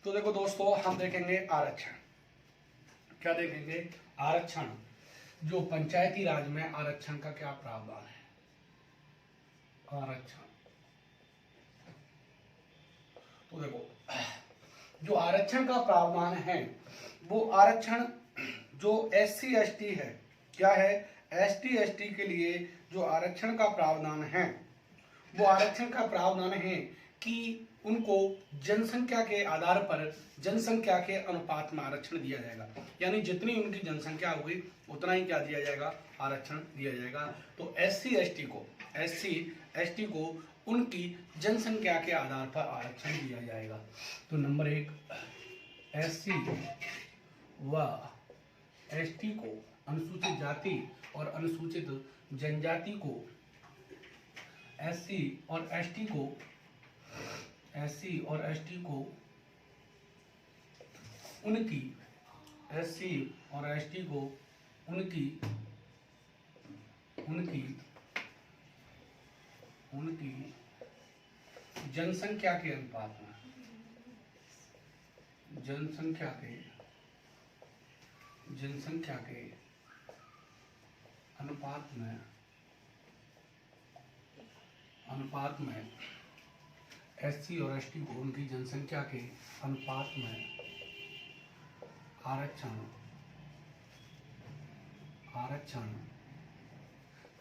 तो देखो दोस्तों, हम देखेंगे आरक्षण। क्या देखेंगे? आरक्षण। जो पंचायती राज में आरक्षण का क्या प्रावधान है? आरक्षण। तो देखो, जो आरक्षण का प्रावधान है वो आरक्षण जो SC ST है, क्या है? ST ST के लिए जो आरक्षण का प्रावधान है वो आरक्षण का प्रावधान है कि उनको जनसंख्या के आधार पर, जनसंख्या के अनुपात में आरक्षण दिया जाएगा। यानी जितनी उनकी जनसंख्या होगी उतना ही क्या दिया जाएगा? आरक्षण दिया जाएगा। तो SC ST को उनकी जनसंख्या के आधार पर आरक्षण दिया जाएगा। तो नंबर 1, SC व ST को, अनुसूचित जाति और अनुसूचित जनजाति को, SC और ST को उनकी जनसंख्या के अनुपात में, जनसंख्या के अनुपात में SC और ST को उनकी जनसंख्या के अनुपात में आरक्षण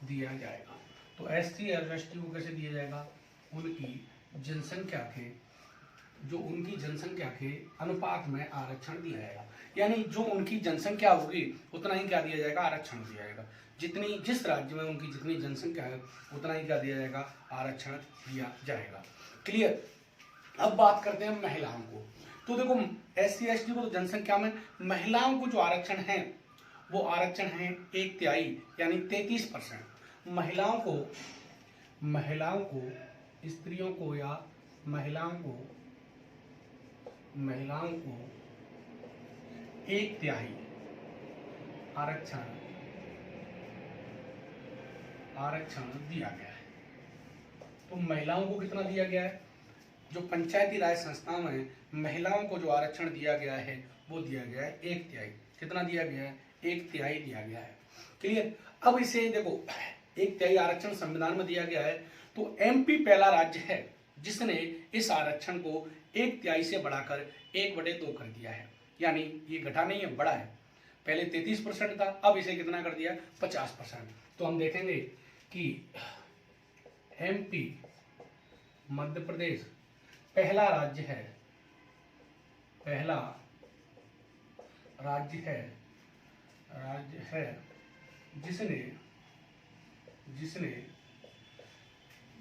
दिया जाएगा। तो SC और ST को कैसे दिया जाएगा? उनकी जनसंख्या के अनुपात में आरक्षण दिया जाएगा। यानी जो उनकी जनसंख्या होगी उतना ही क्या दिया जाएगा? आरक्षण दिया जाएगा। जिस राज्य में उनकी जितनी जनसंख्या है उतना ही क्या दिया जाएगा? आरक्षण दिया जाएगा। क्लियर? अब बात करते हैं महिलाओं को। तो देखो, SC ST को तो जनसंख्या में, महिलाओं को जो आरक्षण है वो आरक्षण है 1/3 यानी 33%। महिलाओं को, स्त्रियों को या महिलाओं को 1/3 आरक्षण दिया गया है। तो महिलाओं को कितना दिया गया है? जो पंचायती राज संस्थाओं में महिलाओं को जो आरक्षण दिया गया है वो दिया गया है 1/3। कितना दिया गया है? 1/3 दिया गया है। क्लियर? अब इसे देखो, 1/3 आरक्षण संविधान में दिया गया है। तो MP पहला राज्य है जिसने इस आरक्षण को 1/3 से बढ़ाकर 1/2 कर दिया है। यानी ये घटा नहीं है, बढ़ा है। पहले 33% था, अब इसे कितना कर दिया? 50%। तो हम देखेंगे कि MP मध्य प्रदेश पहला राज्य है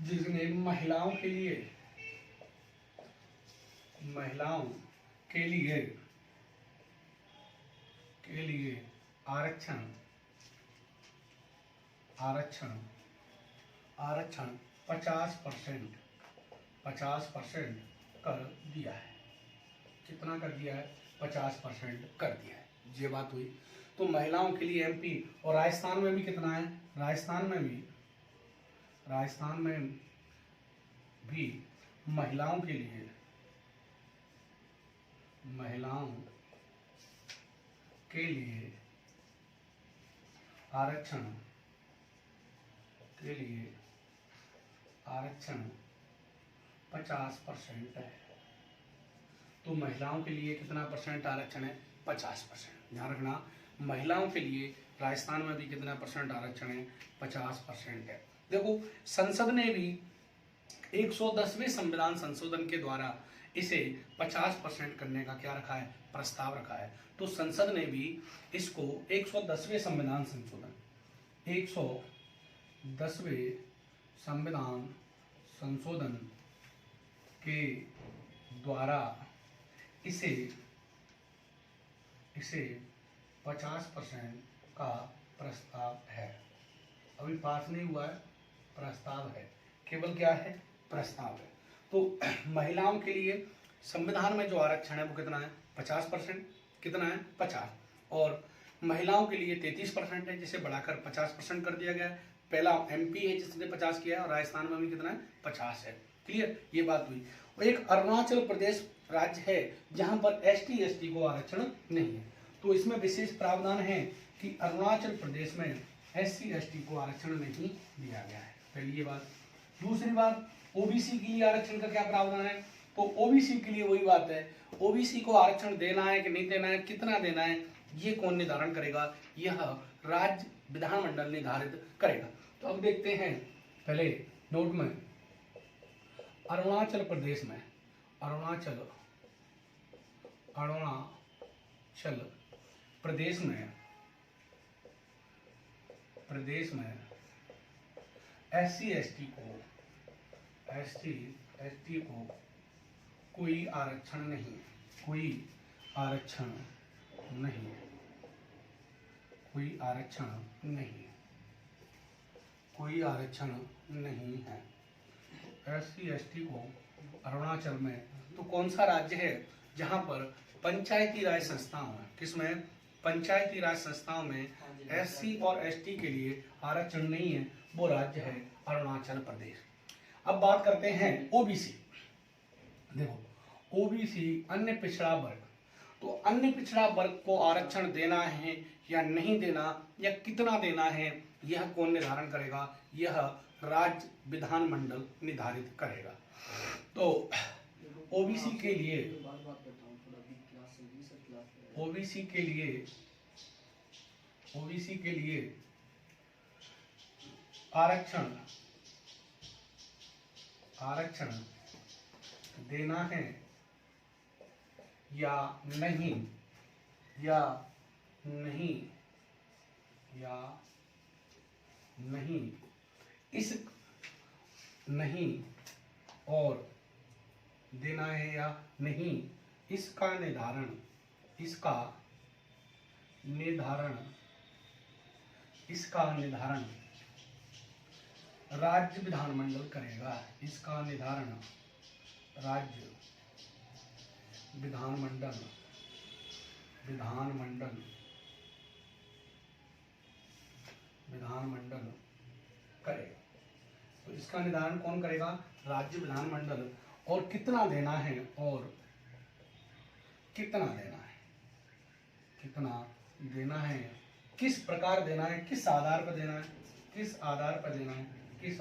जिसने महिलाओं के लिए आरक्षण 50% कर दिया है। कितना कर दिया है? 50% कर दिया है। ये बात हुई। तो महिलाओं के लिए MP, और राजस्थान में भी कितना है? राजस्थान में भी महिलाओं के लिए आरक्षण 50% है। तो महिलाओं के लिए कितना परसेंट आरक्षण है? 50%। ध्यान रखना, महिलाओं के लिए राजस्थान में भी कितना परसेंट आरक्षण है? 50% है। देखो, संसद ने भी 110वें संविधान संशोधन के द्वारा इसे 50% करने का क्या रखा है? प्रस्ताव रखा है। तो संसद ने भी इसको 110वें संविधान संशोधन के द्वारा इसे 50% का प्रस्ताव है। अभी पास नहीं हुआ है, प्रस्ताव है। केवल क्या है? प्रस्ताव है। तो महिलाओं के लिए संविधान में जो आरक्षण है वो कितना है? 50%। कितना है? 50। और महिलाओं के लिए 33% है, जिसे बढ़ाकर 50% कर दिया गया है। पहला MP है जिसने 50 किया है, और राजस्थान में भी कितना है? 50 है। क्लियर? ये बात हुई। एक अरुणाचल प्रदेश राज्य है जहां पर एसटी एसटी को आरक्षण नहीं है। तो इसमें विशेष प्रावधान है कि अरुणाचल प्रदेश में एससी एसटी को आरक्षण नहीं दिया गया है। पहली ये बात। दूसरी बात, ओबीसी के लिए आरक्षण का क्या प्रावधान है? तो ओबीसी के लिए वही बात है, ओबीसी को आरक्षण देना है कि नहीं देना है, कितना देना है, ये कौन निर्धारण करेगा? यह राज्य विधानमंडल निर्धारित करेगा। तो अब देखते हैं पहले नोट में, अरुणाचल प्रदेश में अरुणाचल प्रदेश में एससी एसटी को कोई आरक्षण नहीं है, कोई आरक्षण नहीं है, कोई आरक्षण नहीं है, कोई आरक्षण नहीं है एससी एसटी को अरुणाचल में। तो कौन सा राज्य है जहां पर पंचायती राज संस्थाओं में, किसमें? पंचायती राज संस्थाओं में एससी और एसटी के लिए आरक्षण नहीं है, वो राज्य है अरुणाचल प्रदेश। अब बात करते हैं ओबीसी। देखो, ओबीसी अन्य पिछड़ा वर्ग, तो अन्य पिछड़ा वर्ग को आरक्षण देना है या नहीं देना या कितना देना है, यह कौन निर्धारण करेगा? यह राज्य विधानमंडल निर्धारित करेगा। तो ओबीसी के लिए आरक्षण देना है या नहीं, इस नहीं और देना है या नहीं, इसका निर्धारण राज्य विधानमंडल करेगा। इसका निर्धारण राज्य विधानमंडल करेगा। तो इसका निर्धारण कौन करेगा? राज्य विधानमंडल। और कितना देना है, किस प्रकार देना है, किस आधार पर देना है, किस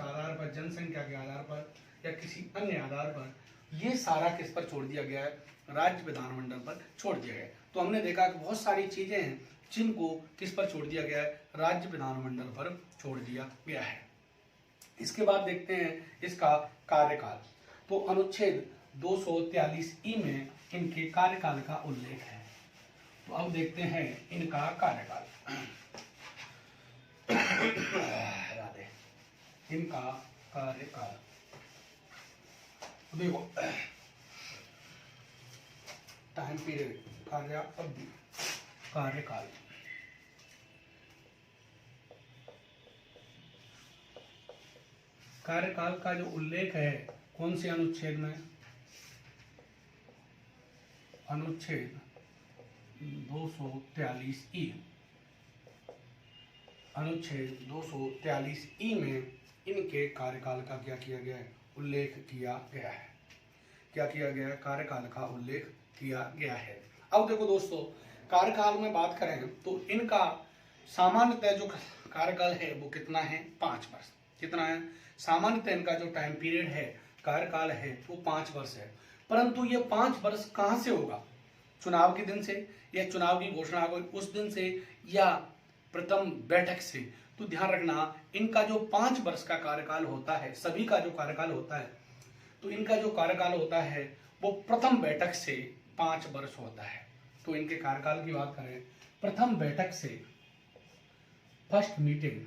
आधार पर, जनसंख्या के आधार पर या किसी अन्य आधार पर, ये सारा किस पर छोड़ दिया गया है? राज्य विधानमंडल पर छोड़ दिया गया है। तो हमने देखा कि बहुत सारी चीजें हैं जिनको किस पर छोड़ दिया गया है? राज्य विधानमंडल पर छोड़ दिया गया है। इसके बाद देखते हैं इसका कार्यकाल। तो अनुच्छेद 243 में इनके कार्यकाल का उल्लेख है। तो अब देखते हैं इनका कार्यकाल। इनका कार्यकाल देखो, टाइम पीरियड, कार्यकाल। कार्यकाल का जो उल्लेख है कौन से अनुच्छेद में? अनुच्छेद 243E। अनुच्छेद 243E में इनके कार्यकाल का क्या किया गया है? उल्लेख किया गया है। क्या किया गया है? कार्यकाल का उल्लेख किया गया है। अब देखो दोस्तों, कार्यकाल में बात करें तो इनका सामान्यतः जो कार्यकाल है वो कितना है? 5 वर्ष। कितना है? सामान्यतः इनका जो टाइम पीरियड है, कार्यकाल है, वो 5 वर्ष है। परंतु ये 5 वर्ष कहां से होगा? चुनाव के दिन से, या चुनाव की घोषणा हुई उस दिन से, या प्रथम बैठक से? तो ध्यान रखना, इनका जो 5 वर्ष का कार्यकाल होता है, सभी का जो कार्यकाल होता है, तो इनका जो कार्यकाल होता है वो प्रथम बैठक से 5 वर्ष होता है। तो इनके कार्यकाल की बात करें, प्रथम बैठक से, फर्स्ट मीटिंग,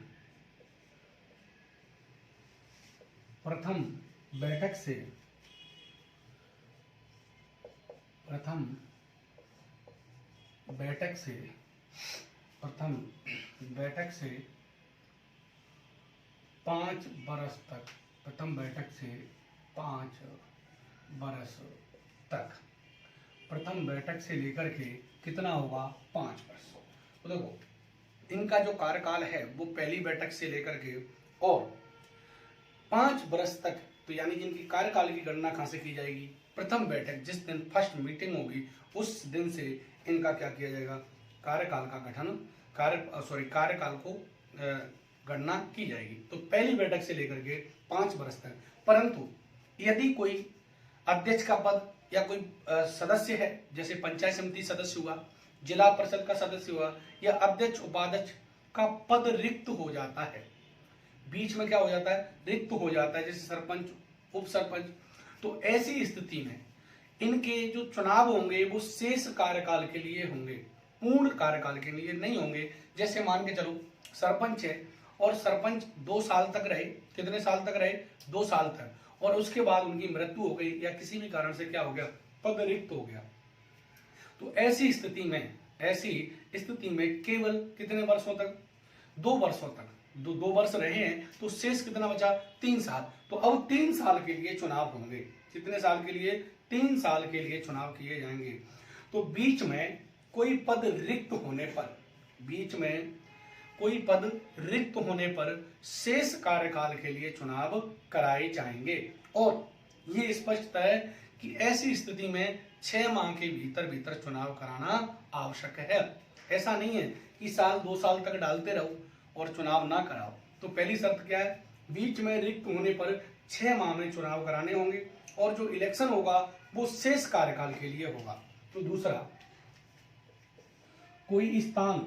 प्रथम बैठक से 5 वर्ष तक, प्रथम बैठक से 5 वर्ष तक, प्रथम बैठक से लेकर के कितना होगा? 5 वर्ष। तो देखो, इनका जो कार्यकाल है वो पहली बैठक से लेकर के और 5 वर्ष तक, तो यानी कि इनकी कार्यकाल की गणना कहां से की जाएगी? प्रथम बैठक जिस दिन फर्स्ट मीटिंग होगी उस दिन से इनका क्या किया जाएगा, कार्यकाल का गठन कार्यकाल को गणना की जाएगी। तो पहली बैठक से लेकर के 5 वर्ष तक। परंतु यदि कोई अध्यक्ष का पद या कोई सदस्य है, जैसे पंचायत समिति सदस्य हुआ, जिला परिषद का सदस्य हुआ, या अध्यक्ष उपाध्यक्ष का पद रिक्त हो जाता है, बीच में क्या हो जाता है, रिक्त हो जाता है, जैसे सरपंच, उप सरपंच, तो ऐसी स्थिति में इनके जो चुनाव होंगे वो शेष कार्यकाल के लिए होंगे, पूर्ण कार्यकाल के लिए नहीं होंगे। जैसे मान के चलो सरपंच है और सरपंच 2 साल तक रहे, कितने साल तक रहे, 2 साल तक, और उसके बाद उनकी मृत्यु हो गई या किसी भी कारण से क्या हो गया, पद रिक्त हो गया। तो ऐसी स्थिति में केवल कितने वर्षों तक, 2 वर्षों तक, 2 वर्ष रहे हैं, तो शेष कितना बचा, 3 साल। तो अब 3 साल के लिए चुनाव होंगे। कितने साल के लिए, 3 साल के लिए चुनाव किए जाएंगे। तो बीच में कोई पद रिक्त होने पर शेष कार्यकाल के लिए चुनाव कराए जाएंगे। और ये स्पष्ट है कि ऐसी स्थिति में 6 माह के भीतर चुनाव कराना आवश्यक है। ऐसा नहीं है कि साल 2 साल तक डालते रहो और चुनाव ना कराओ। तो पहली शर्त क्या है, बीच में रिक्त होने पर 6 माह में चुनाव कराने होंगे और जो इलेक्शन होगा वो शेष कार्यकाल के लिए होगा। तो दूसरा, कोई स्थान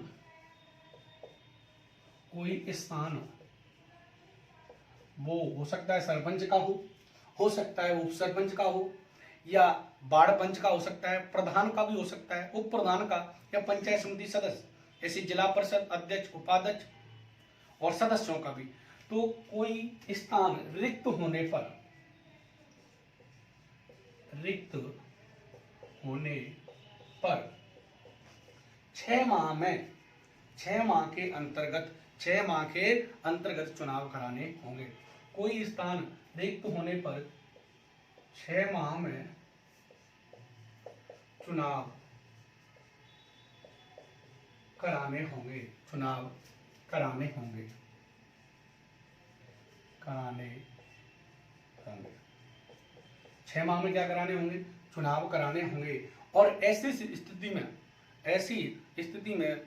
वो हो सकता है सरपंच का हो सकता है उप सरपंच का हो, या वार्ड पंच का हो सकता है, प्रधान का भी हो सकता है, उप प्रधान का, या पंचायत समिति सदस्य, ऐसी जिला परिषद अध्यक्ष, उपाध्यक्ष और सदस्यों का भी। तो कोई स्थान रिक्त होने पर 6 माह के अंतर्गत चुनाव कराने होंगे। कोई स्थान रिक्त होने पर 6 माह में चुनाव कराने होंगे। 6 माह में क्या कराने होंगे, चुनाव कराने होंगे। और ऐसी स्थिति में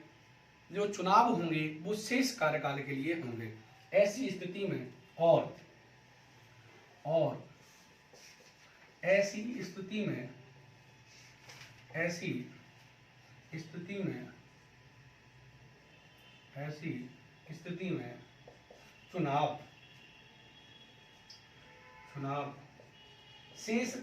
जो चुनाव होंगे वो शेष कार्यकाल के लिए होंगे। ऐसी स्थिति में चुनाव शेष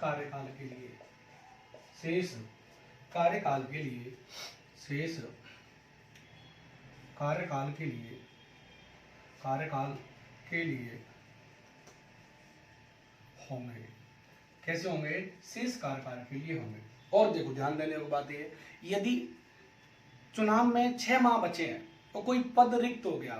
कार्यकाल के लिए होंगे। कैसे होंगे, शेष कार्यकाल के लिए होंगे। और देखो ध्यान देने की बात है, यदि चुनाव में 6 माह बचे हैं तो कोई पद रिक्त हो गया,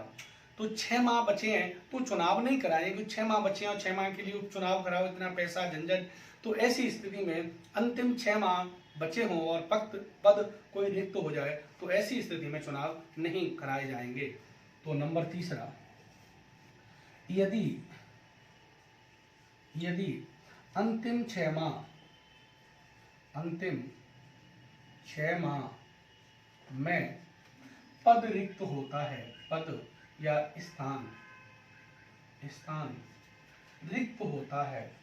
तो 6 माह बचे हैं तो चुनाव नहीं कराएंगे, क्योंकि 6 माह बचे हैं और 6 माह के लिए उपचुनाव कराओ, इतना पैसा झंझट। तो ऐसी स्थिति में अंतिम 6 माह बचे हों और पद कोई रिक्त हो जाए तो ऐसी स्थिति में चुनाव नहीं कराए जाएंगे। तो नंबर तीसरा, यदि अंतिम 6 माह में पद रिक्त होता है, पद या स्थान रिक्त होता है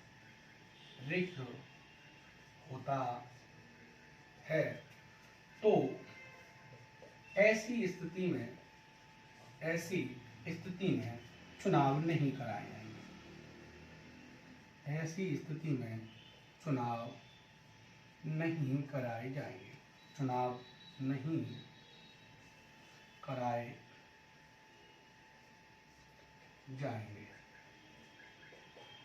तो ऐसी स्थिति में चुनाव नहीं कराए जाएंगे।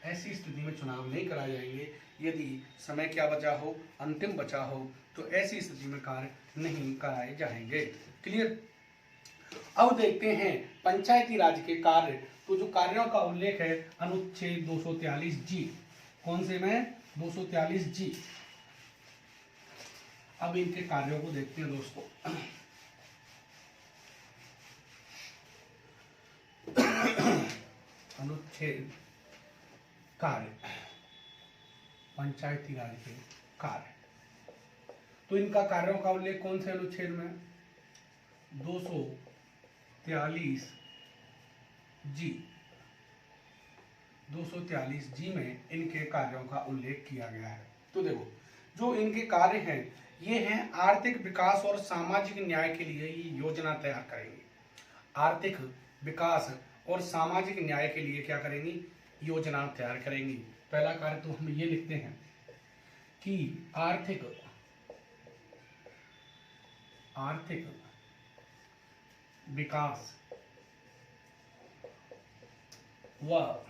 ऐसी स्थिति में चुनाव नहीं कराए जाएंगे यदि समय क्या बचा हो, अंतिम बचा हो, तो ऐसी स्थिति में कार्य नहीं कराए जाएंगे। क्लियर। अब देखते हैं पंचायती राज के कार्य। तो जो कार्यों का उल्लेख है अनुच्छेद 243 जी, कौन से में, 243 जी। अब इनके कार्यों को देखते हैं दोस्तों। अनुच्छेद कार्य पंचायती राज के कार्य। तो इनका कार्यों का उल्लेख कौन से अनुच्छेद में? 243 जी, 243 जी में इनके कार्यों का उल्लेख किया गया है। तो देखो, जो इनके कार्य हैं ये हैं आर्थिक विकास और सामाजिक न्याय के लिए ये योजना तैयार करेंगे। आर्थिक विकास और सामाजिक न्याय के लिए क्या करेंगी? योजना तैयार करेंगी। पहला कार्य तो हम ये लिखते हैं कि आर्थिक विकास व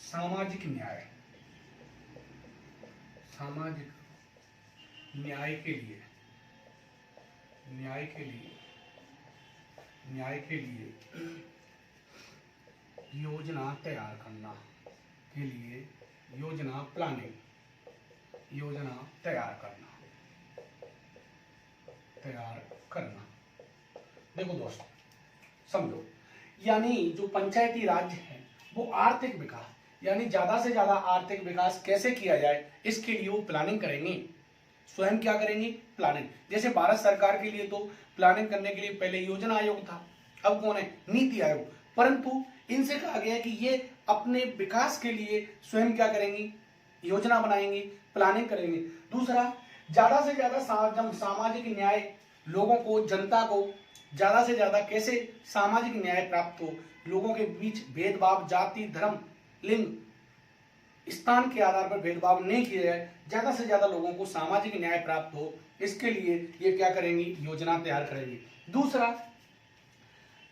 सामाजिक न्याय के लिए योजना तैयार करना के लिए योजना तैयार करना। देखो दोस्तों, समझो, यानी जो पंचायती राज है वो आर्थिक विकास, यानी ज्यादा से ज्यादा आर्थिक विकास कैसे किया जाए इसके लिए वो प्लानिंग करेंगे। स्वयं क्या करेंगे? प्लानिंग। जैसे भारत सरकार के लिए तो प्लानिंग करने के लिए पहले योजना आयोग था, अब कौन है? नीति आयोग। परंतु इनसे कहा गया है कि ये अपने विकास के लिए स्वयं क्या करेंगी? योजना बनाएंगी, प्लानिंग करेंगे। दूसरा, ज्यादा से ज्यादा सामाजिक न्याय, लोगों को, जनता को ज्यादा से ज्यादा कैसे सामाजिक न्याय प्राप्त हो, लोगों के बीच भेदभाव, जाति, धर्म, लिंग, स्थान के आधार पर भेदभाव नहीं किया जाए, ज्यादा से ज्यादा लोगों को सामाजिक न्याय प्राप्त हो, इसके लिए ये क्या करेंगी? योजना तैयार करेंगी। दूसरा,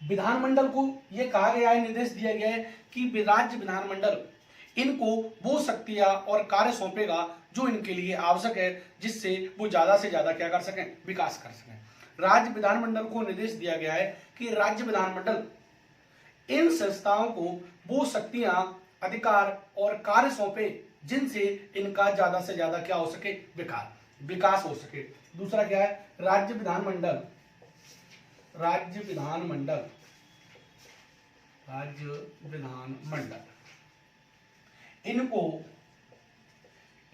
विधानमंडल को ये कहा गया है, निर्देश दिया गया है कि राज्य विधानमंडल इनको वो शक्तियां और कार्य सौंपेगा जो इनके लिए आवश्यक है, जिससे वो ज्यादा से ज्यादा क्या कर सकें? विकास कर सकें। राज्य विधानमंडल को निर्देश दिया गया है कि राज्य विधानमंडल इन संस्थाओं को वो शक्तियां, अधिकार और कार्य सौंपे जिनसे इनका ज्यादा से ज्यादा क्या हो सके? विकास हो सके। दूसरा क्या है? राज्य विधानमंडल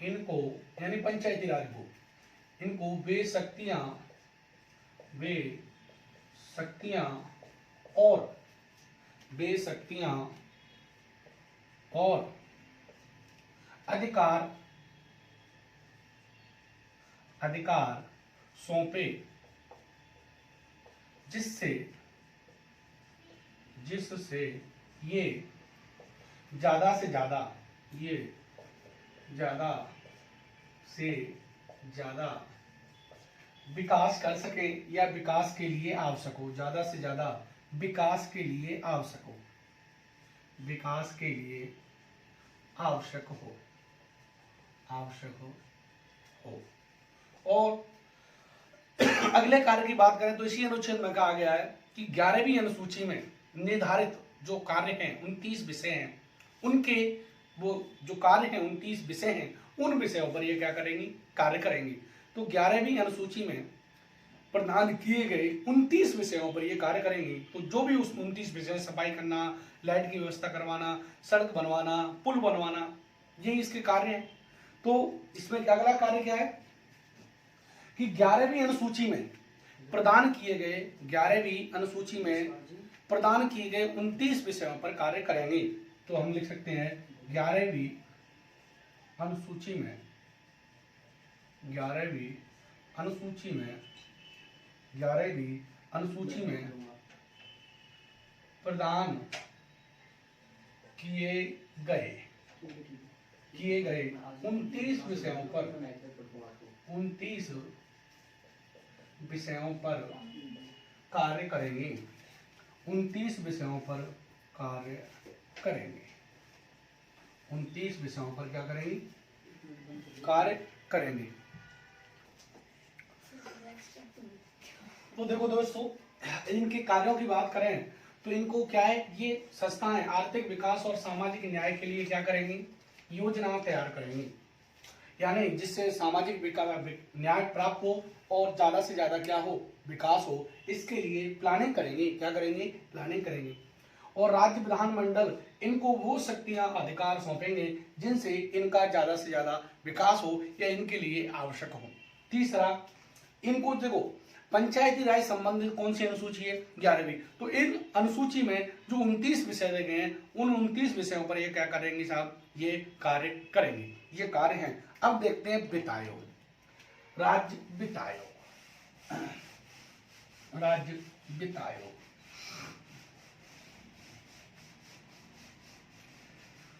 इनको यानी पंचायती राज को, इनको वे शक्तियां और अधिकार सौंपे जिससे ये ज्यादा से ज्यादा विकास कर सके या विकास के लिए आवश्यक हो, ज्यादा से ज्यादा विकास के लिए आवश्यक हो। और अगले कार्य की बात करें तो इसी अनुच्छेद में कहा गया है कि 11वीं अनुसूची में निर्धारित जो कार्य हैं, 29 विषय हैं, उनके वो जो कार्य हैं, 29 विषय हैं, उन विषयों पर ये क्या करेंगी? कार्य करेंगी। तो 11वीं अनुसूची में प्रदान किए गए 29 विषयों पर ये कार्य करेंगी। तो जो भी उस 29 विषय, सफाई करना, लाइट की व्यवस्था करवाना, सड़क बनवाना, पुल बनवाना, ये इसके कार्य हैं। तो इसमें अगला कार्य क्या है कि 11वीं अनुसूची में प्रदान किए गए 29 विषयों पर कार्य करेंगे। तो हम लिख सकते हैं 11वीं अनुसूची में प्रदान किए गए 29 विषयों पर कार्य करेंगे। 29 विषयों पर क्या करेंगे? कार्य करेंगे। तो देखो दोस्तों, इनके कार्यों की बात करें तो इनको क्या है? ये संस्थाएं आर्थिक विकास और सामाजिक न्याय के लिए क्या करेंगी? योजना तैयार करेंगी, यानी जिससे सामाजिक न्याय प्राप्त हो और ज्यादा से ज्यादा क्या हो? विकास हो। इसके लिए प्लानिंग करेंगे। क्या करेंगे? प्लानिंग करेंगे। और राज्य विधानमंडल इनको वो शक्तियां अधिकार सौंपेंगे जिनसे इनका ज्यादा से ज्यादा विकास हो या इनके लिए आवश्यक हो। तीसरा, इनको देखो पंचायती राज संबंधित कौन सी अनुसूची है, 11वीं। तो इन अनुसूची में जो 29 विषय दिए गए हैं उन 29 विषयों पर ये क्या करेंगे साहब, ये कार्य करेंगे, ये कार्य हैं। अब देखते हैं वित्त आयोग, राज्य वित्त आयोग, राज्य वित्त आयोग।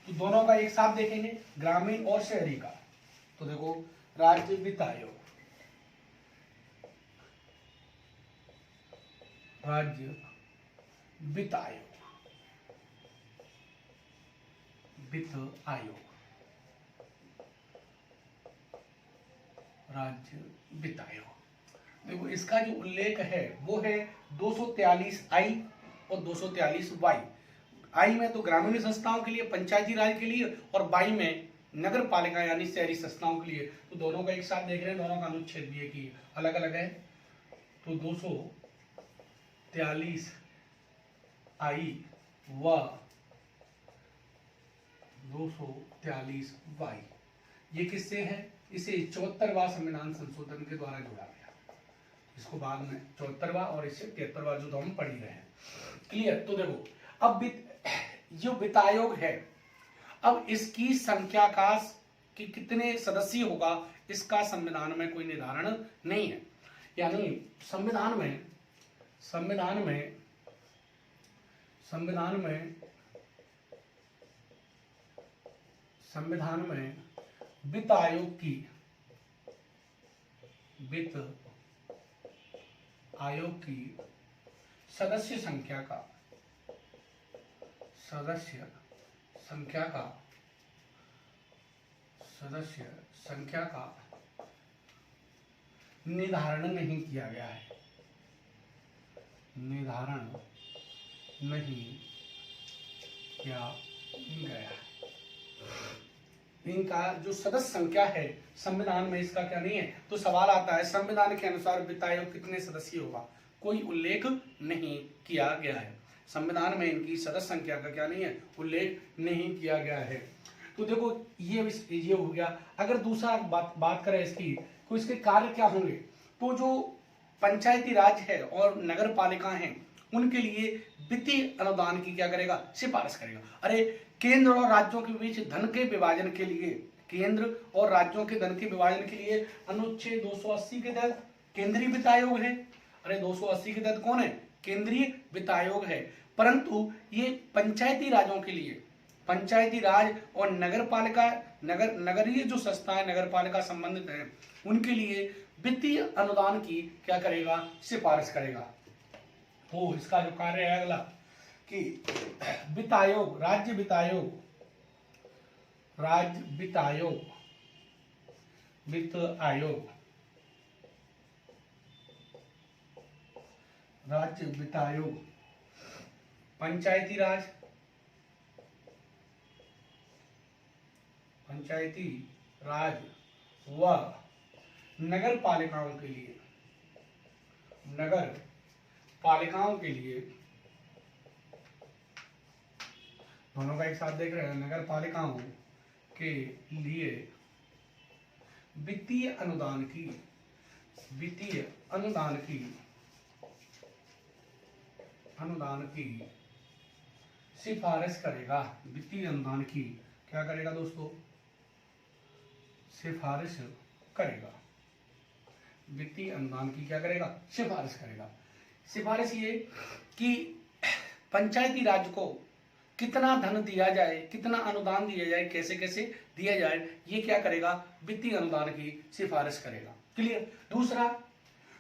तो दोनों का एक साथ देखेंगे, ग्रामीण और शहरी का। तो देखो राज्य वित्त आयोग, राज्य वित्त आयोग, वित्त आयोग, राज्य वित्त आयोग। देखो इसका जो उल्लेख है वो है 243I और 243Y। आई में तो ग्रामीण संस्थाओं के लिए, पंचायती राज के लिए, और बाई में नगर पालिका यानी शहरी संस्थाओं के लिए। तो दोनों का एक साथ देख रहे हैं, दोनों का अनुच्छेद भी एक ही अलग अलग है। तो 243I व 243Y ये किससे है, इसे 74वां संविधान संशोधन के द्वारा जोड़ा गया। इसको बाद में 74वां और इससे 73वां जो हम पढ़ ही रहे हैं। क्लियर। तो देखो अब जो वित्त आयोग है, अब इसकी संख्या का कि कितने सदस्य होगा इसका संविधान में कोई निर्धारण नहीं है। यानी संविधान में वित्त आयोग की सदस्य संख्या का निर्धारण नहीं किया गया है, निर्धारण नहीं किया गया है। इनका जो सदस्य संख्या है संविधान में इसका क्या नहीं है। तो सवाल आता है संविधान के अनुसार वित्त आयोग कितने सदस्य होगा, कोई उल्लेख नहीं किया गया है। संविधान में इनकी सदस्य संख्या का क्या नहीं है, उल्लेख नहीं किया गया है। तो देखो ये हो गया। अगर दूसरा बात करें इसकी, तो इसके कार्य क्या होंगे। तो जो पंचायती राज है और नगर पालिका हैं उनके लिए वित्तीय अनुदान की क्या करेगा, सिफारिश करेगा। अरे केंद्र और राज्यों के बीच धन के विभाजन के लिए, केंद्र और राज्यों के धन के विभाजन के लिए अनुच्छेद 280 के तहत केंद्रीय वित्त आयोग है। अरे 280 के तहत कौन है, केंद्रीय वित्त आयोग है। परंतु ये पंचायती राजों के लिए, पंचायती राज और नगर पालिका, नगरीय जो संस्थाएं नगर पालिका संबंधित हैं उनके लिए वित्तीय अनुदान की क्या करेगा, सिफारिश करेगा। तो इसका जो कार्य है अगला कि वित्त आयोग, राज्य वित्त आयोग, वित्त आयोग, राज्य वित्त आयोग, पंचायती राज व नगर पालिकाओं के लिए, दोनों का एक साथ देख रहे हैं, नगर पालिकाओं के लिए वित्तीय अनुदान की सिफारिश करेगा। वित्तीय अनुदान की क्या करेगा दोस्तों, सिफारिश करेगा। वित्तीय अनुदान की क्या करेगा, सिफारिश करेगा। सिफारिश ये कि पंचायती राज को कितना धन दिया जाए, कितना अनुदान दिया जाए, कैसे कैसे दिया जाए, ये क्या करेगा, वित्तीय अनुदान की सिफारिश करेगा। क्लियर। दूसरा,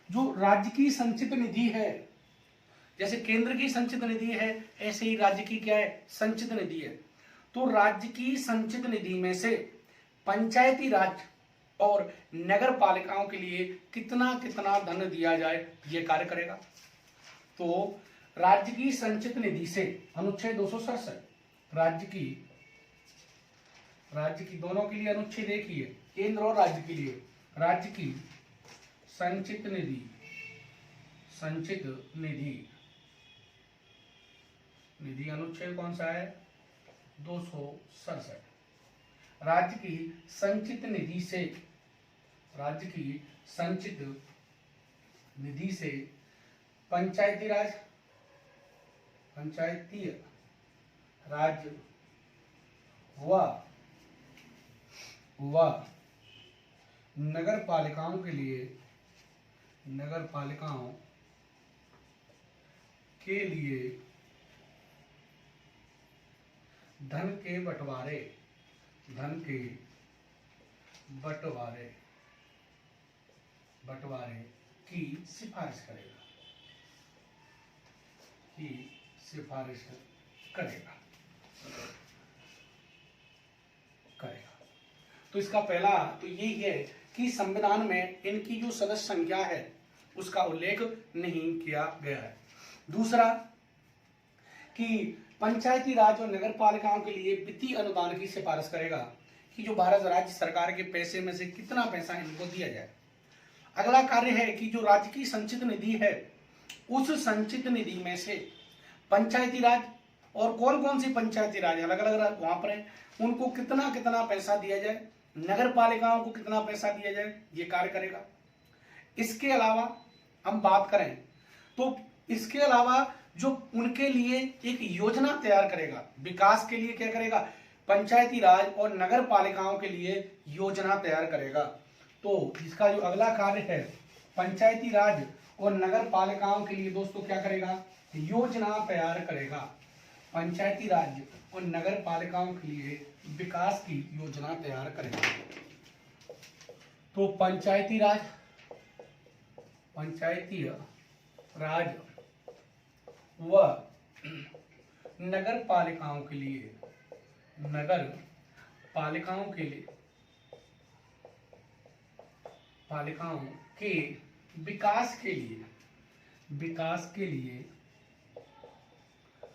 जो राज्य की संचित निधि है, जैसे केंद्र की संचित निधि है ऐसे ही राज्य की क्या है, संचित निधि है। तो राज्य की संचित निधि में से पंचायती राज और नगर पालिकाओं के लिए कितना कितना धन दिया जाए, ये कार्य करेगा। तो राज्य की संचित निधि से अनुच्छेद 267 राज्य की दोनों के लिए अनुच्छेद एक ही है, केंद्र और राज्य के लिए। राज्य की संचित निधि अनुच्छेद कौन सा है, 267। राज्य की संचित निधि से पंचायती राज व नगर पालिकाओं के लिए धन के बंटवारे की सिफारिश करेगा। तो इसका पहला तो यही है कि संविधान में इनकी जो सदस्य संख्या है उसका उल्लेख नहीं किया गया है। दूसरा कि पंचायती राज और नगर पालिकाओं के लिए वित्तीय अनुदान की सिफारिश करेगा कि जो भारत राज्य सरकार के पैसे में से कितना पैसा इनको दिया जाए। अगला कार्य है कि जो राज्य की संचित निधि है उस संचित निधि में से पंचायती राज और कौन कौन सी पंचायती राज अलग अलग वहां पर है उनको कितना कितना पैसा दिया जाए, नगर पालिकाओं को कितना पैसा दिया जाए, ये कार्य करेगा। इसके अलावा हम बात करें तो इसके अलावा जो उनके लिए एक योजना तैयार करेगा, विकास के लिए क्या करेगा, पंचायती राज और नगर पालिकाओं के लिए योजना तैयार करेगा। तो इसका जो अगला कार्य है पंचायती राज और नगर पालिकाओं के लिए दोस्तों क्या करेगा, योजना तैयार करेगा। पंचायती राज और नगर पालिकाओं के लिए विकास की योजना तैयार करेगा। तो पंचायती राज व नगर पालिकाओं के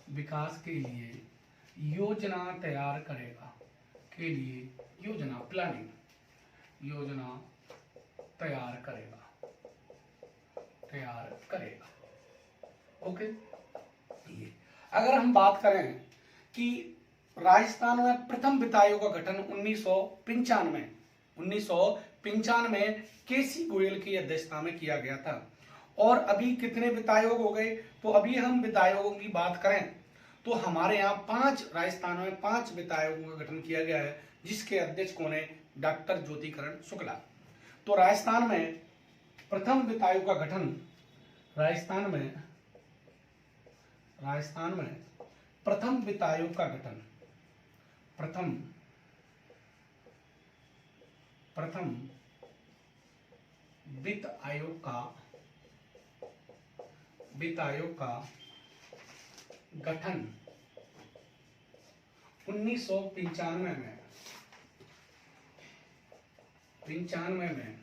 विकास के लिए योजना तैयार करेगा, योजना तैयार करेगा। ओके। ये अगर हम बात करें कि राजस्थान में प्रथम वित्त आयोग का गठन 1995 केसी गोयल की अध्यक्षता में किया गया था। और अभी कितने वित्त आयोग हो गए, तो अभी हम वित्त आयोगों की बात करें तो हमारे यहाँ राजस्थान में 5 वित्त आयोगों का गठन किया गया है, जिसके अध्यक्ष कौन है, डॉक्टर ज्योतिकिरण शुक्ला। तो राजस्थान में प्रथम वित्त आयोग का गठन राजस्थान में प्रथम वित्त आयोग का गठन प्रथम वित्त आयोग का गठन 1995 में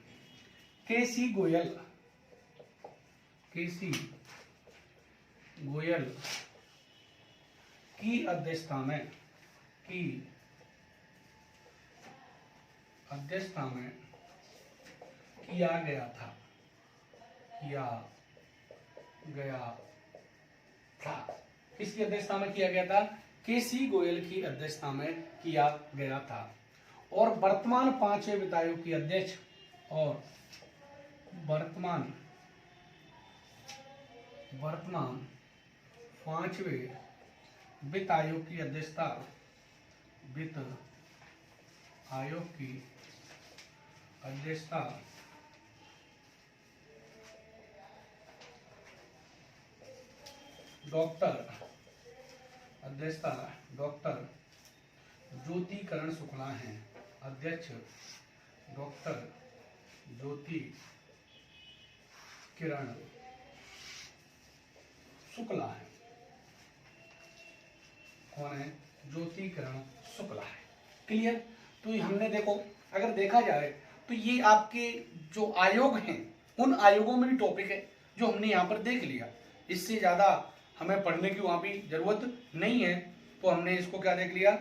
केसी गोयल की अध्यक्षता में किया गया था। किसकी अध्यक्षता में किया गया था, केसी गोयल की अध्यक्षता में किया गया था। और वर्तमान 5वें वित्त आयोग की अध्यक्ष और वर्तमान 5वें वित्त आयोग की अध्यक्षता डॉक्टर ज्योतिकिरण शुक्ला हैं। अध्यक्ष डॉक्टर ज्योतिकिरण शुक्ला है। कौन है, ज्योतिकिरण शुक्ला है। क्लियर। तो हमने देखो अगर देखा जाए तो ये आपके जो आयोग हैं उन आयोगों में भी टॉपिक है जो हमने यहाँ पर देख लिया। इससे ज्यादा हमें पढ़ने की वहां भी जरूरत नहीं है। तो हमने इसको क्या देख लिया,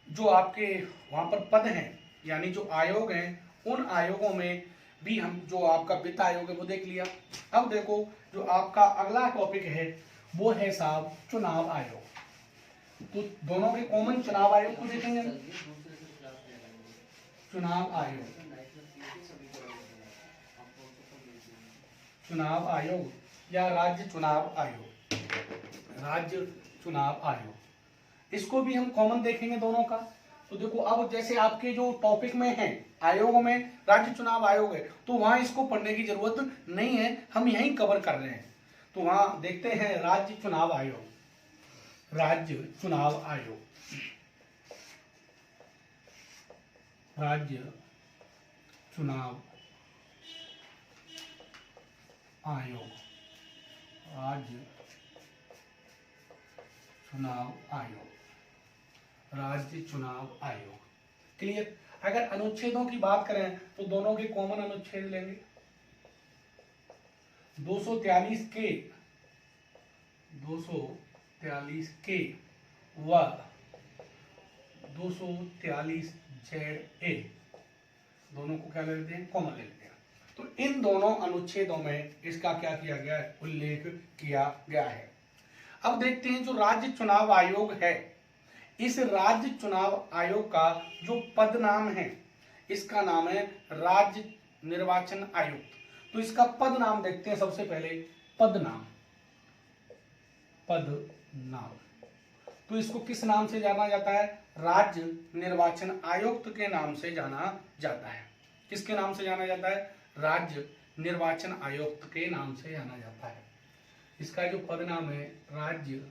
जो आपके वहां पर पद हैं यानी जो आयोग हैं उन आयोगों में भी हम जो आपका वित्त आयोग है वो देख लिया। अब देखो जो आपका अगला टॉपिक है वो है साहब चुनाव आयोग। तो दोनों के कॉमन चुनाव आयोग को देखेंगे। चुनाव आयोग, चुनाव आयोग या राज्य चुनाव आयोग, राज्य चुनाव आयोग, इसको भी हम कॉमन देखेंगे दोनों का। तो देखो अब जैसे आपके जो टॉपिक में है आयोगों में राज्य चुनाव आयोग है, तो वहां इसको पढ़ने की जरूरत नहीं है, हम यहीं कवर कर रहे हैं। तो वहां देखते हैं राज्य चुनाव आयोग, राज्य चुनाव आयोग, राज्य चुनाव आयोग, राज्य चुनाव आयोग, राज्य चुनाव आयोग। क्लियर। अगर अनुच्छेदों की बात करें तो दोनों के कॉमन अनुच्छेद लेंगे। 243 के, 243 के व 243 ZA, दोनों को क्या ले लेते हैं, कॉमन ले लेते हैं। तो इन दोनों अनुच्छेदों में इसका क्या किया गया है, उल्लेख किया गया है। अब देखते हैं जो राज्य चुनाव आयोग है, इस राज्य चुनाव आयोग का जो पद नाम है, इसका नाम है राज्य निर्वाचन आयुक्त। तो इसका पद नाम देखते हैं सबसे पहले, पद नाम, पद नाम। तो इसको किस नाम से जाना जाता है, राज्य निर्वाचन आयुक्त के नाम से जाना जाता है। किसके नाम से जाना जाता है, राज्य निर्वाचन आयुक्त के नाम से जाना जाता है। इसका जो पद नाम है राज्य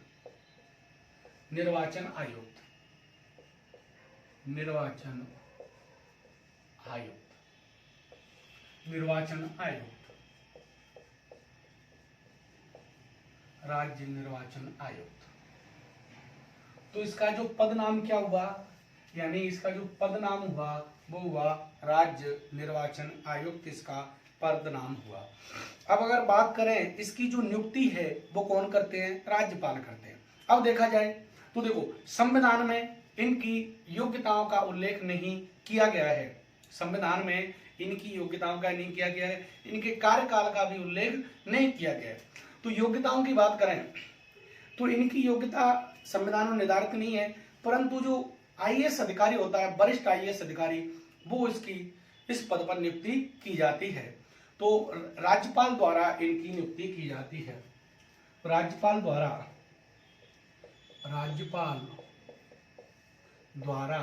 निर्वाचन आयुक्त, निर्वाचन आयुक्त, निर्वाचन आयुक्त, राज्य निर्वाचन आयुक्त। तो इसका जो पद नाम क्या हुआ, यानी इसका जो पद नाम हुआ वो हुआ राज्य निर्वाचन आयुक्त, इसका पद नाम हुआ। अब अगर बात करें इसकी जो नियुक्ति है वो कौन करते हैं, राज्यपाल करते हैं। अब देखा जाए तो देखो संविधान में इनकी योग्यताओं का उल्लेख नहीं किया गया है, संविधान में इनकी योग्यताओं का नहीं किया गया है, इनके कार्यकाल का भी उल्लेख नहीं किया गया है। तो योग्यताओं की बात करें तो इनकी योग्यता संविधान में निर्धारित नहीं है, परंतु जो आईएएस अधिकारी होता है, वरिष्ठ आईएएस अधिकारी, वो इसकी इस पद पर नियुक्ति की जाती है। तो राज्यपाल द्वारा इनकी नियुक्ति की जाती है, राज्यपाल द्वारा, राज्यपाल द्वारा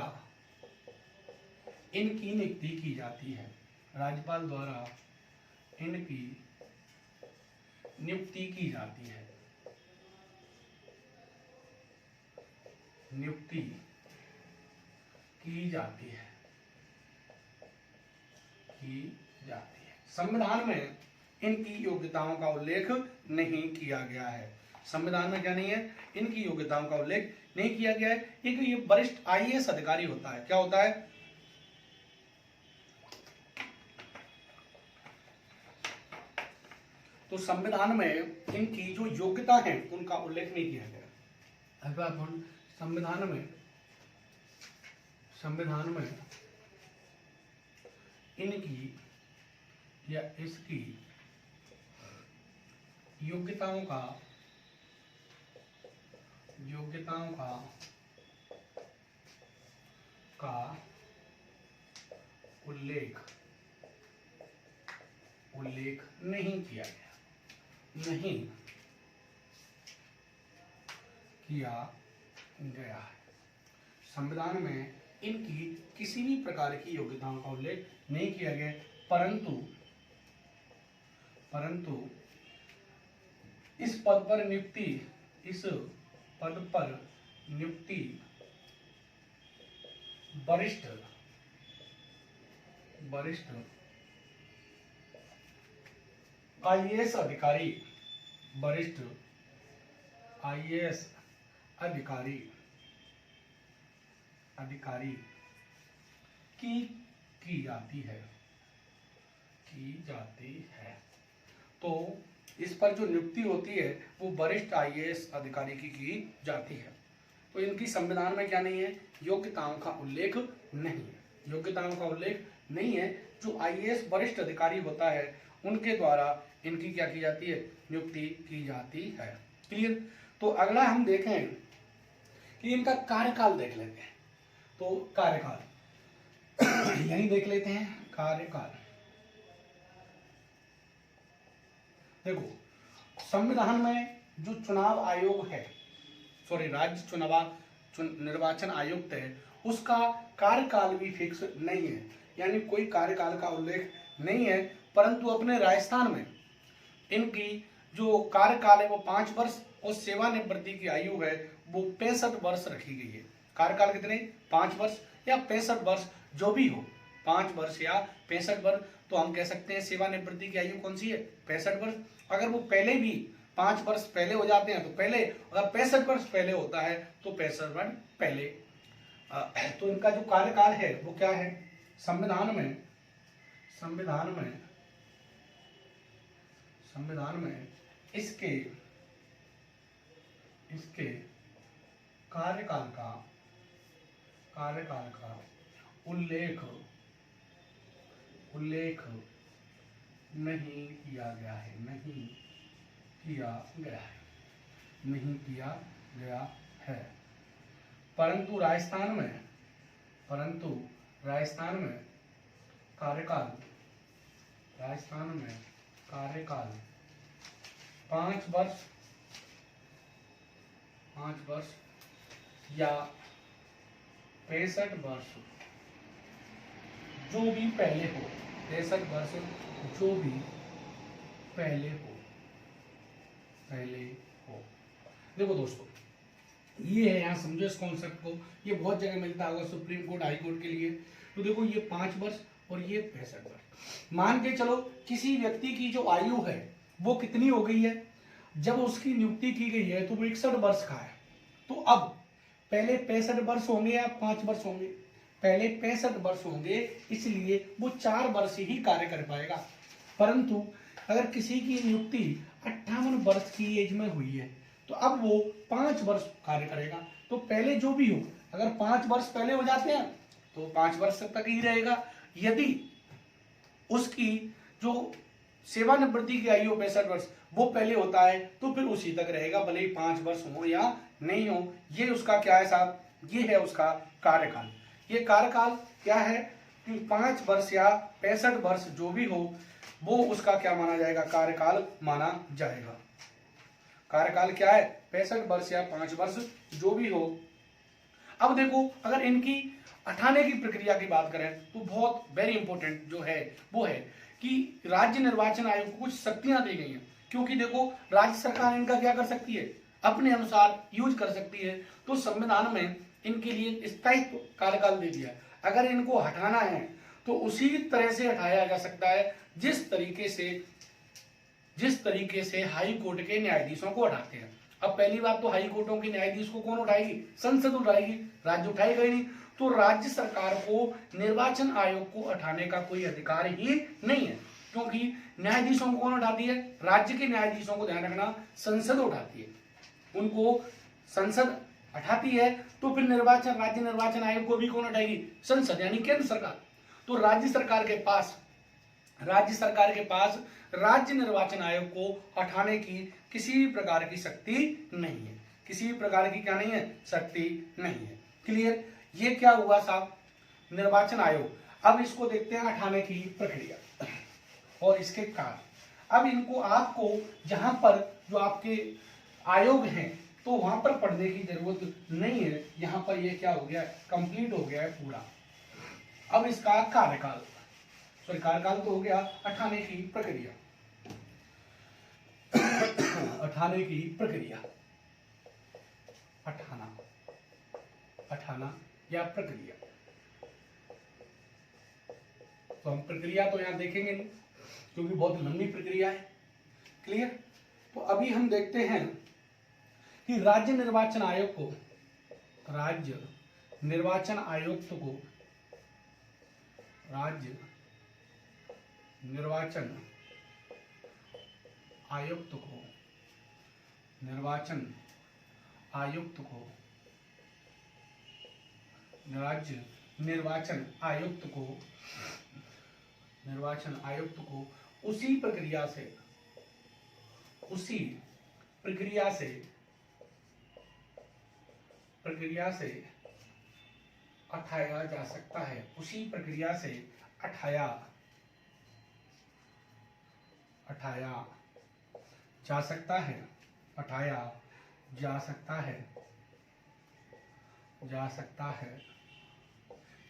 इनकी नियुक्ति की जाती है, राज्यपाल द्वारा इनकी नियुक्ति की जाती है, नियुक्ति की जाती है, की जाती है। संविधान में इनकी योग्यताओं का उल्लेख नहीं किया गया है, संविधान में क्या नहीं है, इनकी योग्यताओं का उल्लेख नहीं किया गया है। एक ये वरिष्ठ आईएएस अधिकारी होता है, क्या होता है, तो संविधान में इनकी जो योग्यता है उनका उल्लेख नहीं किया गया। अगर अपन संविधान में इनकी या इसकी योग्यताओं का उल्लेख नहीं किया गया, नहीं किया गया है। संविधान में इनकी किसी भी प्रकार की योग्यताओं का उल्लेख नहीं किया गया, परंतु इस पद पर नियुक्ति वरिष्ठ आईएएस अधिकारी, वरिष्ठ आईएएस अधिकारी की जाती है। तो इस पर जो नियुक्ति होती है वो वरिष्ठ आईएएस अधिकारी की जाती है। तो इनकी संविधान में क्या नहीं है, योग्यताओं का उल्लेख नहीं है, योग्यताओं का उल्लेख नहीं है। जो आईएएस वरिष्ठ अधिकारी होता है उनके द्वारा इनकी क्या की जाती है, नियुक्ति की जाती है। क्लियर। तो अगला हम देखें कि इनका कार्यकाल देख लेते हैं। तो कार्यकाल यही देख लेते हैं, कार्यकाल। देखो, संविधान में जो चुनाव आयोग है, सॉरी राज्य निर्वाचन आयुक्त है, उसका कार्यकाल भी फिक्स नहीं है, यानी कोई कार्यकाल का उल्लेख नहीं है। परंतु अपने राजस्थान में इनकी जो कार्यकाल है वो 5 वर्ष और सेवानिवृत्ति की आयु है वो 65 वर्ष रखी गई है। कार्यकाल कितने? 5 वर्ष या 65 वर्ष, जो भी हो, 5 वर्ष या 65 वर्ष। तो हम कह सकते हैं सेवानिवृत्ति की आयु कौन सी है? 65 वर्ष। अगर वो पहले भी 5 वर्ष पहले हो जाते हैं तो पहले, अगर 65 वर्ष पहले होता है तो 65 वर्ष पहले। तो इनका जो कार्यकाल है वो क्या है? संविधान में इसके कार्यकाल का उल्लेख नहीं किया गया है। परंतु राजस्थान में कार्यकाल 5 वर्ष या 65 वर्ष जो भी पहले हो, 63 वर्ष जो भी पहले हो। देखो दोस्तों, ये है, यहाँ समझो इस कॉन्सेप्ट को, ये बहुत जगह मिलता होगा सुप्रीम कोर्ट, हाई कोर्ट के लिए। तो देखो, ये 5 वर्ष और ये 65 वर्ष। मान के चलो किसी व्यक्ति की जो आयु है वो कितनी हो गई है, जब उसकी नियुक्ति की गई है तो वो 61 वर्ष का है। तो अब पहले 65 वर्ष होंगे या 5 वर्ष होंगे? पहले 65 वर्ष होंगे, इसलिए वो 4 वर्ष ही कार्य कर पाएगा। परंतु अगर किसी की नियुक्ति 58 वर्ष की एज में हुई है तो अब वो 5 वर्ष कार्य करेगा। तो पहले जो भी हो, अगर 5 वर्ष पहले हो जाते हैं तो 5 वर्ष तक ही रहेगा। यदि उसकी जो सेवानिवृत्ति की आयु 65 वर्ष वो पहले होता है तो फिर उसी तक रहेगा, भले ही 5 वर्ष हो या नहीं हो। ये उसका क्या है साहब? ये है उसका कार्यकाल। ये कार्यकाल क्या है कि 5 वर्ष या 65 वर्ष जो भी हो वो उसका क्या माना जाएगा? कार्यकाल माना जाएगा। कार्यकाल क्या है? 65 वर्ष या 5 वर्ष जो भी हो। अब देखो, अगर इनकी हटाने की प्रक्रिया की बात करें तो बहुत वेरी इंपॉर्टेंट जो है वो है कि राज्य निर्वाचन आयोग को कुछ शक्तियां दी गई हैं। क्योंकि देखो, राज्य सरकार इनका क्या कर सकती है? अपने अनुसार यूज कर सकती है। तो संविधान में इनके लिए स्थायित्व कार्यकाल दे दिया है। अगर इनको हटाना है तो उसी तरह से हटाया जा सकता है जिस तरीके से हाई कोर्ट के न्यायाधीशों को हटाते हैं। अब पहली बात तो हाई कोर्टों के न्यायाधीश को कौन उठाएगी? संसद उठाएगी, राज्य उठाएगा ही नहीं। तो राज्य सरकार को निर्वाचन आयोग को हटाने का कोई अधिकार ही नहीं है, क्योंकि न्यायाधीशों को कौन उठाती है? राज्य के न्यायाधीशों को, ध्यान रखना, संसद उठाती है। उनको संसद हटाती है तो फिर राज्य निर्वाचन आयोग को भी कौन उठाएगी? संसद, यानी केंद्र सरकार। तो राज्य सरकार के पास राज्य निर्वाचन आयोग को हटाने की किसी भी प्रकार की शक्ति नहीं है। किसी भी प्रकार की क्या नहीं है? शक्ति नहीं है। क्लियर? ये क्या हुआ साहब? निर्वाचन आयोग। अब इसको देखते हैं हटाने की प्रक्रिया और इसके कारण। अब इनको आपको जहां पर जो आपके आयोग हैं तो वहां पर पढ़ने की जरूरत नहीं है। यहां पर ये क्या हो गया? कंप्लीट हो गया है पूरा। अब इसका कार्यकाल तो हो गया। हटाने की प्रक्रिया हटाना या प्रक्रिया। तो हम प्रक्रिया तो यहां देखेंगे नहीं क्योंकि बहुत लंबी प्रक्रिया है। क्लियर? तो अभी हम देखते हैं कि राज्य निर्वाचन आयुक्त को निर्वाचन आयुक्त को उसी प्रक्रिया से प्रक्रिया से हटाया जा सकता है, उसी प्रक्रिया से हटाया जा सकता है, हटाया जा सकता है,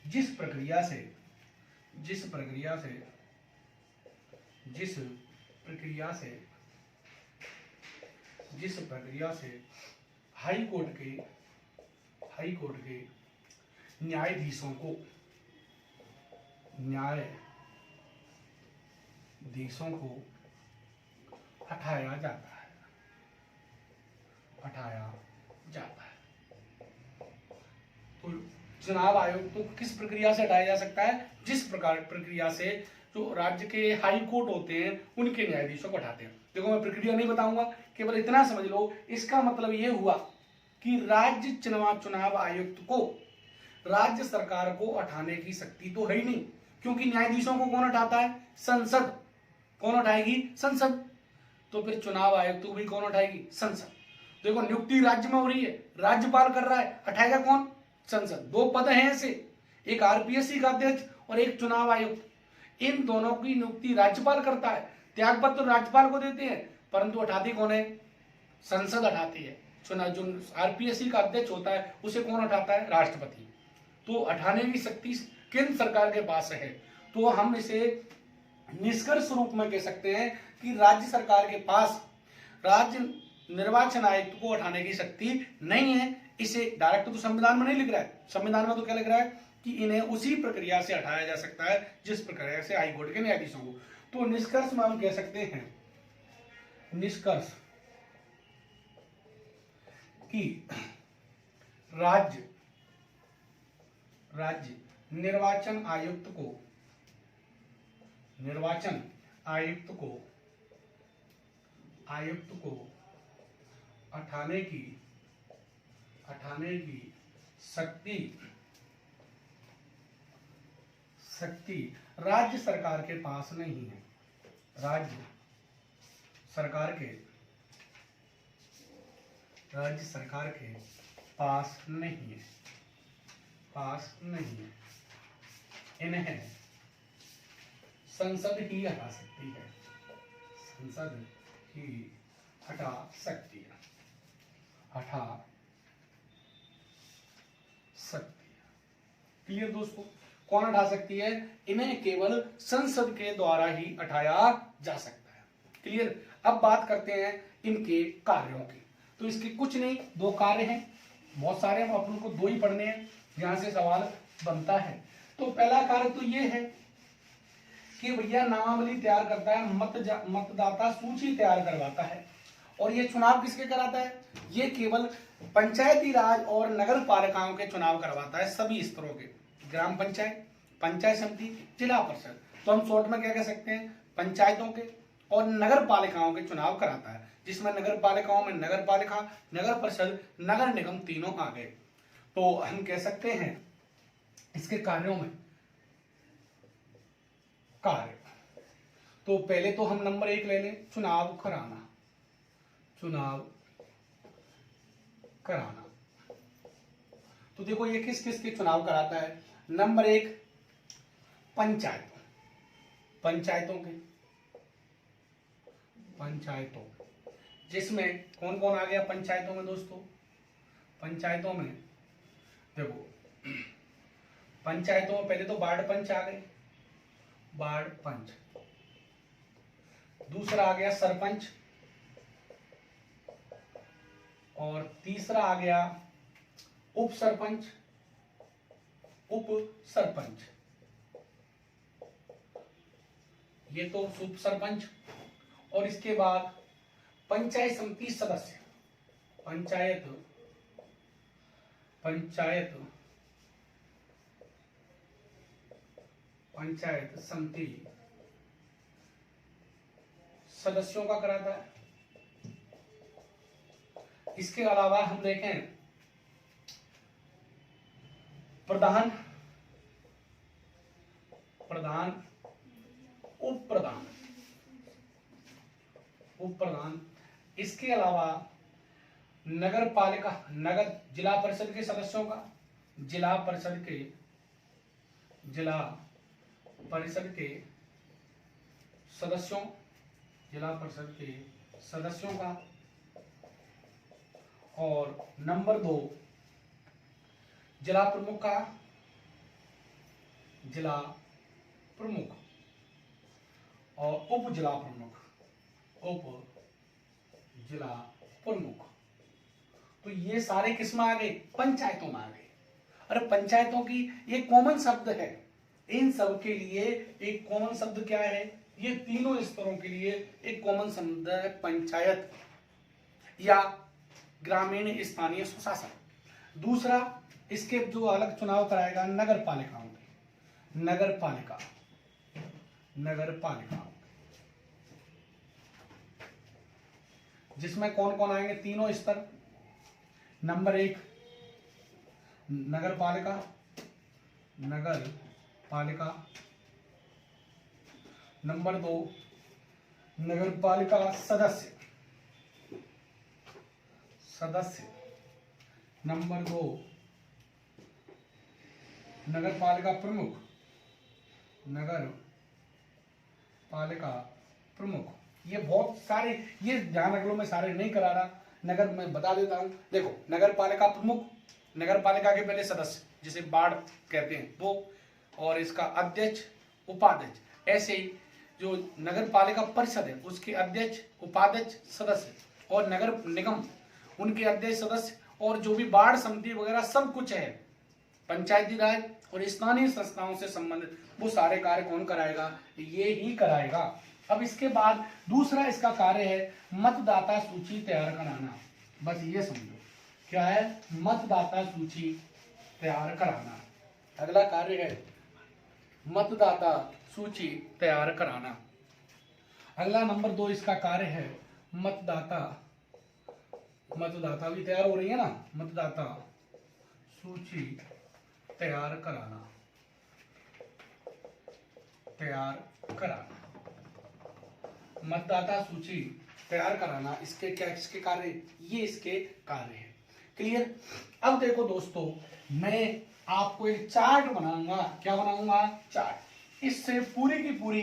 जिस प्रक्रिया से हाई कोर्ट के न्यायाधीशों को हटाया जाता है। तो चुनाव आयोग तो किस प्रक्रिया से हटाया जा सकता है? जिस प्रक्रिया से जो राज्य के हाई कोर्ट होते हैं उनके न्यायाधीशों को हटाते हैं। देखो मैं प्रक्रिया नहीं बताऊंगा, केवल इतना समझ लो। इसका मतलब ये हुआ कि राज्य चुनाव आयुक्त को राज्य सरकार को हटाने की शक्ति तो है ही नहीं, क्योंकि न्यायाधीशों को कौन हटाता है? संसद। कौन हटाएगी? संसद। तो फिर चुनाव आयुक्त को भी कौन हटाएगी? संसद। देखो नियुक्ति राज्य में हो रही है, राज्यपाल कर रहा है, हटाएगा कौन? संसद। दो पद हैं ऐसे, एक आरपीएससी का अध्यक्ष और एक चुनाव आयुक्त। इन दोनों की नियुक्ति राज्यपाल करता है, त्यागपत्र तो राज्यपाल को देते हैं, परंतु हटाती कौन है? संसद हटाती है। चुनाव जो आरपीएससी का अध्यक्ष होता है उसे कौन हटाता है? राष्ट्रपति। तो हटाने की शक्ति केंद्र सरकार के पास है। तो हम इसे निष्कर्ष रूप में कह सकते हैं कि राज्य सरकार के पास राज्य निर्वाचन आयुक्त को हटाने की शक्ति नहीं है। इसे डायरेक्ट तो संविधान में नहीं लिख रहा है। संविधान में तो क्या लिख रहा है कि इन्हें उसी प्रक्रिया से हटाया जा सकता है जिस प्रक्रिया से हाईकोर्ट के न्यायाधीशों को। तो निष्कर्ष में हम कह सकते हैं निष्कर्ष कि राज्य निर्वाचन आयुक्त को हटाने की शक्ति राज्य सरकार के पास नहीं है। राज्य सरकार के पास नहीं है। इन्हें संसद ही हटा सकती है। क्लियर दोस्तों? कौन हटा सकती है? इन्हें केवल संसद के द्वारा ही हटाया जा सकता है। क्लियर? अब बात करते हैं इनके कार्यों की। तो इसके कुछ नहीं, दो कार्य हैं, बहुत सारे हैं, अपन को दो ही पढ़ने हैं, यहां से सवाल बनता है। तो पहला कार्य तो ये है कि भैया नामावली तैयार करता है, मतदाता सूची तैयार करवाता है। और ये चुनाव किसके कराता है? ये केवल पंचायती राज और नगर पालिकाओं के चुनाव करवाता है, सभी स्तरों के, ग्राम पंचायत, पंचायत समिति, जिला परिषद। तो हम शॉर्ट में क्या कह सकते हैं? पंचायतों के और नगर पालिकाओं के चुनाव कराता है, जिसमें नगर पालिकाओं में नगर पालिका, नगर परिषद, नगर निगम तीनों आ गए। तो हम कह सकते हैं इसके कार्यों में कार्य। तो पहले तो हम नंबर 1 ले लें, चुनाव कराना। तो देखो ये किस किस के चुनाव कराता है? नंबर 1 पंचायतों, जिसमें कौन कौन आ गया पंचायतों में दोस्तों? पंचायतों में देखो, पंचायतों में पहले तो वार्ड पंच आ गए, वार्ड पंच। दूसरा आ गया सरपंच, और तीसरा आ गया उप सरपंच। ये तो उप सरपंच। और इसके बाद पंचायत समिति सदस्य, पंचायत समिति सदस्यों का कराता है। इसके अलावा हम देखें प्रधान, उप प्रधान। इसके अलावा नगर पालिका, नगर जिला परिषद के सदस्यों का, जिला परिषद के सदस्यों, जिला परिषद के सदस्यों का। और नंबर 2 जिला प्रमुख का, जिला प्रमुख और उप जिला प्रमुख, उप जिला प्रमुख। तो ये सारे किस में आ गए? पंचायतों में आ गए। अरे पंचायतों की ये कॉमन शब्द है, इन सब के लिए एक कॉमन शब्द क्या है? ये तीनों स्तरों के लिए एक कॉमन शब्द है पंचायत या ग्रामीण स्थानीय स्वशासन। दूसरा इसके जो अलग चुनाव कराएगा नगर पालिकाओं के, नगर पालिका, नगर पालिका जिसमें कौन कौन आएंगे? तीनों स्तर। नंबर 1 नगर पालिका, नगर पालिका। नंबर 2 नगर पालिका सदस्य, सदस्य। नंबर 2 नगर पालिका प्रमुख, नगर पालिका प्रमुख। ये बहुत सारे, ये ध्यान रख लो, मैं सारे नहीं करा रहा, नगर मैं बता देता हूं। देखो नगर पालिका प्रमुख, नगर पालिका के पहले सदस्य जिसे वार्ड कहते हैं वो, और इसका अध्यक्ष उपाध्यक्ष। ऐसे ही जो नगर पालिका परिषद है उसके अध्यक्ष उपाध्यक्ष सदस्य, और नगर निगम उनके अध्यक्ष सदस्य, और जो भी वार्ड समिति वगैरह सब कुछ है पंचायती राज और स्थानीय संस्थाओं से संबंधित, वो सारे कार्य कौन कराएगा? ये ही कराएगा। अब इसके बाद दूसरा इसका कार्य है मतदाता सूची तैयार कराना। बस ये समझो क्या है? मतदाता सूची तैयार कराना अगला कार्य है, मतदाता सूची तैयार कराना। अगला नंबर 2 इसका कार्य है मतदाता, मतदाता भी तैयार हो रही है ना, मतदाता सूची तैयार कराना, तैयार कराना, मतदाता सूची तैयार कराना। इसके क्या, इसके कार्य, ये इसके कार्य है। क्लियर? अब देखो दोस्तों, मैं आपको एक चार्ट बनाऊंगा। क्या बनाऊंगा? चार्ट। इससे पूरी की पूरी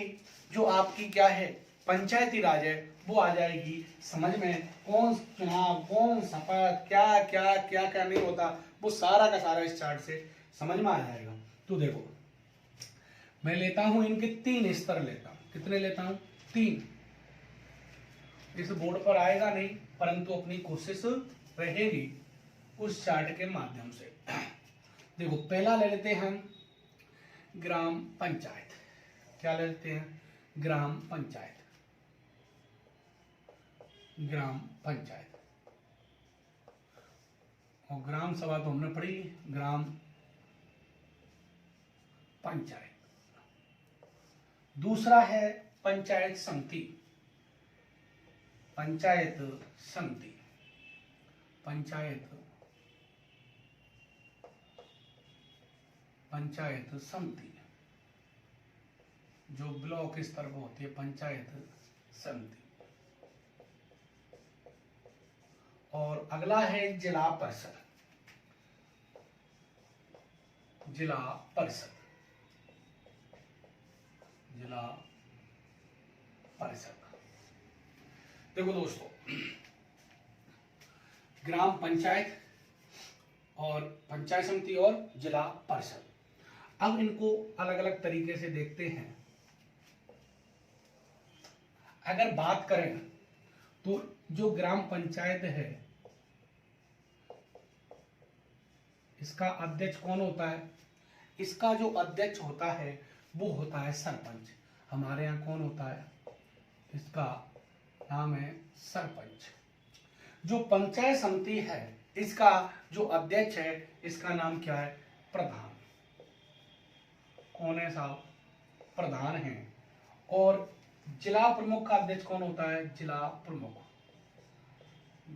जो आपकी क्या है पंचायती राज है वो आ जाएगी समझ में। कौन चुनाव, कौन शपथ, क्या क्या क्या क्या नहीं होता, वो सारा का सारा इस चार्ट से समझ में आ जाएगा। तो देखो मैं लेता हूं इनके 3 स्तर लेता हूं। कितने लेता हूं? 3। इस बोर्ड पर आएगा नहीं, परंतु अपनी कोशिश रहेगी उस चार्ट के माध्यम से। देखो पहला ले लेते हैं हम ग्राम पंचायत। क्या ले लेते हैं? ग्राम पंचायत, ग्राम पंचायत। और ग्राम सभा तो हमने पढ़ी, ग्राम पंचायत। दूसरा है पंचायत समिति, पंचायत समिति, पंचायत समिति। जो ब्लॉक स्तर पर होती है पंचायत समिति। और अगला है जिला परिषद, जिला परिषद, जिला परिषद। देखो दोस्तों, ग्राम पंचायत और पंचायत समिति और जिला परिषद, अब इनको अलग अलग तरीके से देखते हैं। अगर बात करें तो जो ग्राम पंचायत है इसका अध्यक्ष कौन होता है? इसका जो अध्यक्ष होता है वो होता है सरपंच। हमारे यहाँ कौन होता है? इसका नाम है सरपंच। जो पंचायत समिति है इसका जो अध्यक्ष है इसका नाम क्या है? प्रधान। कौन है साहब? प्रधान है। और जिला प्रमुख का अध्यक्ष कौन होता है? जिला प्रमुख,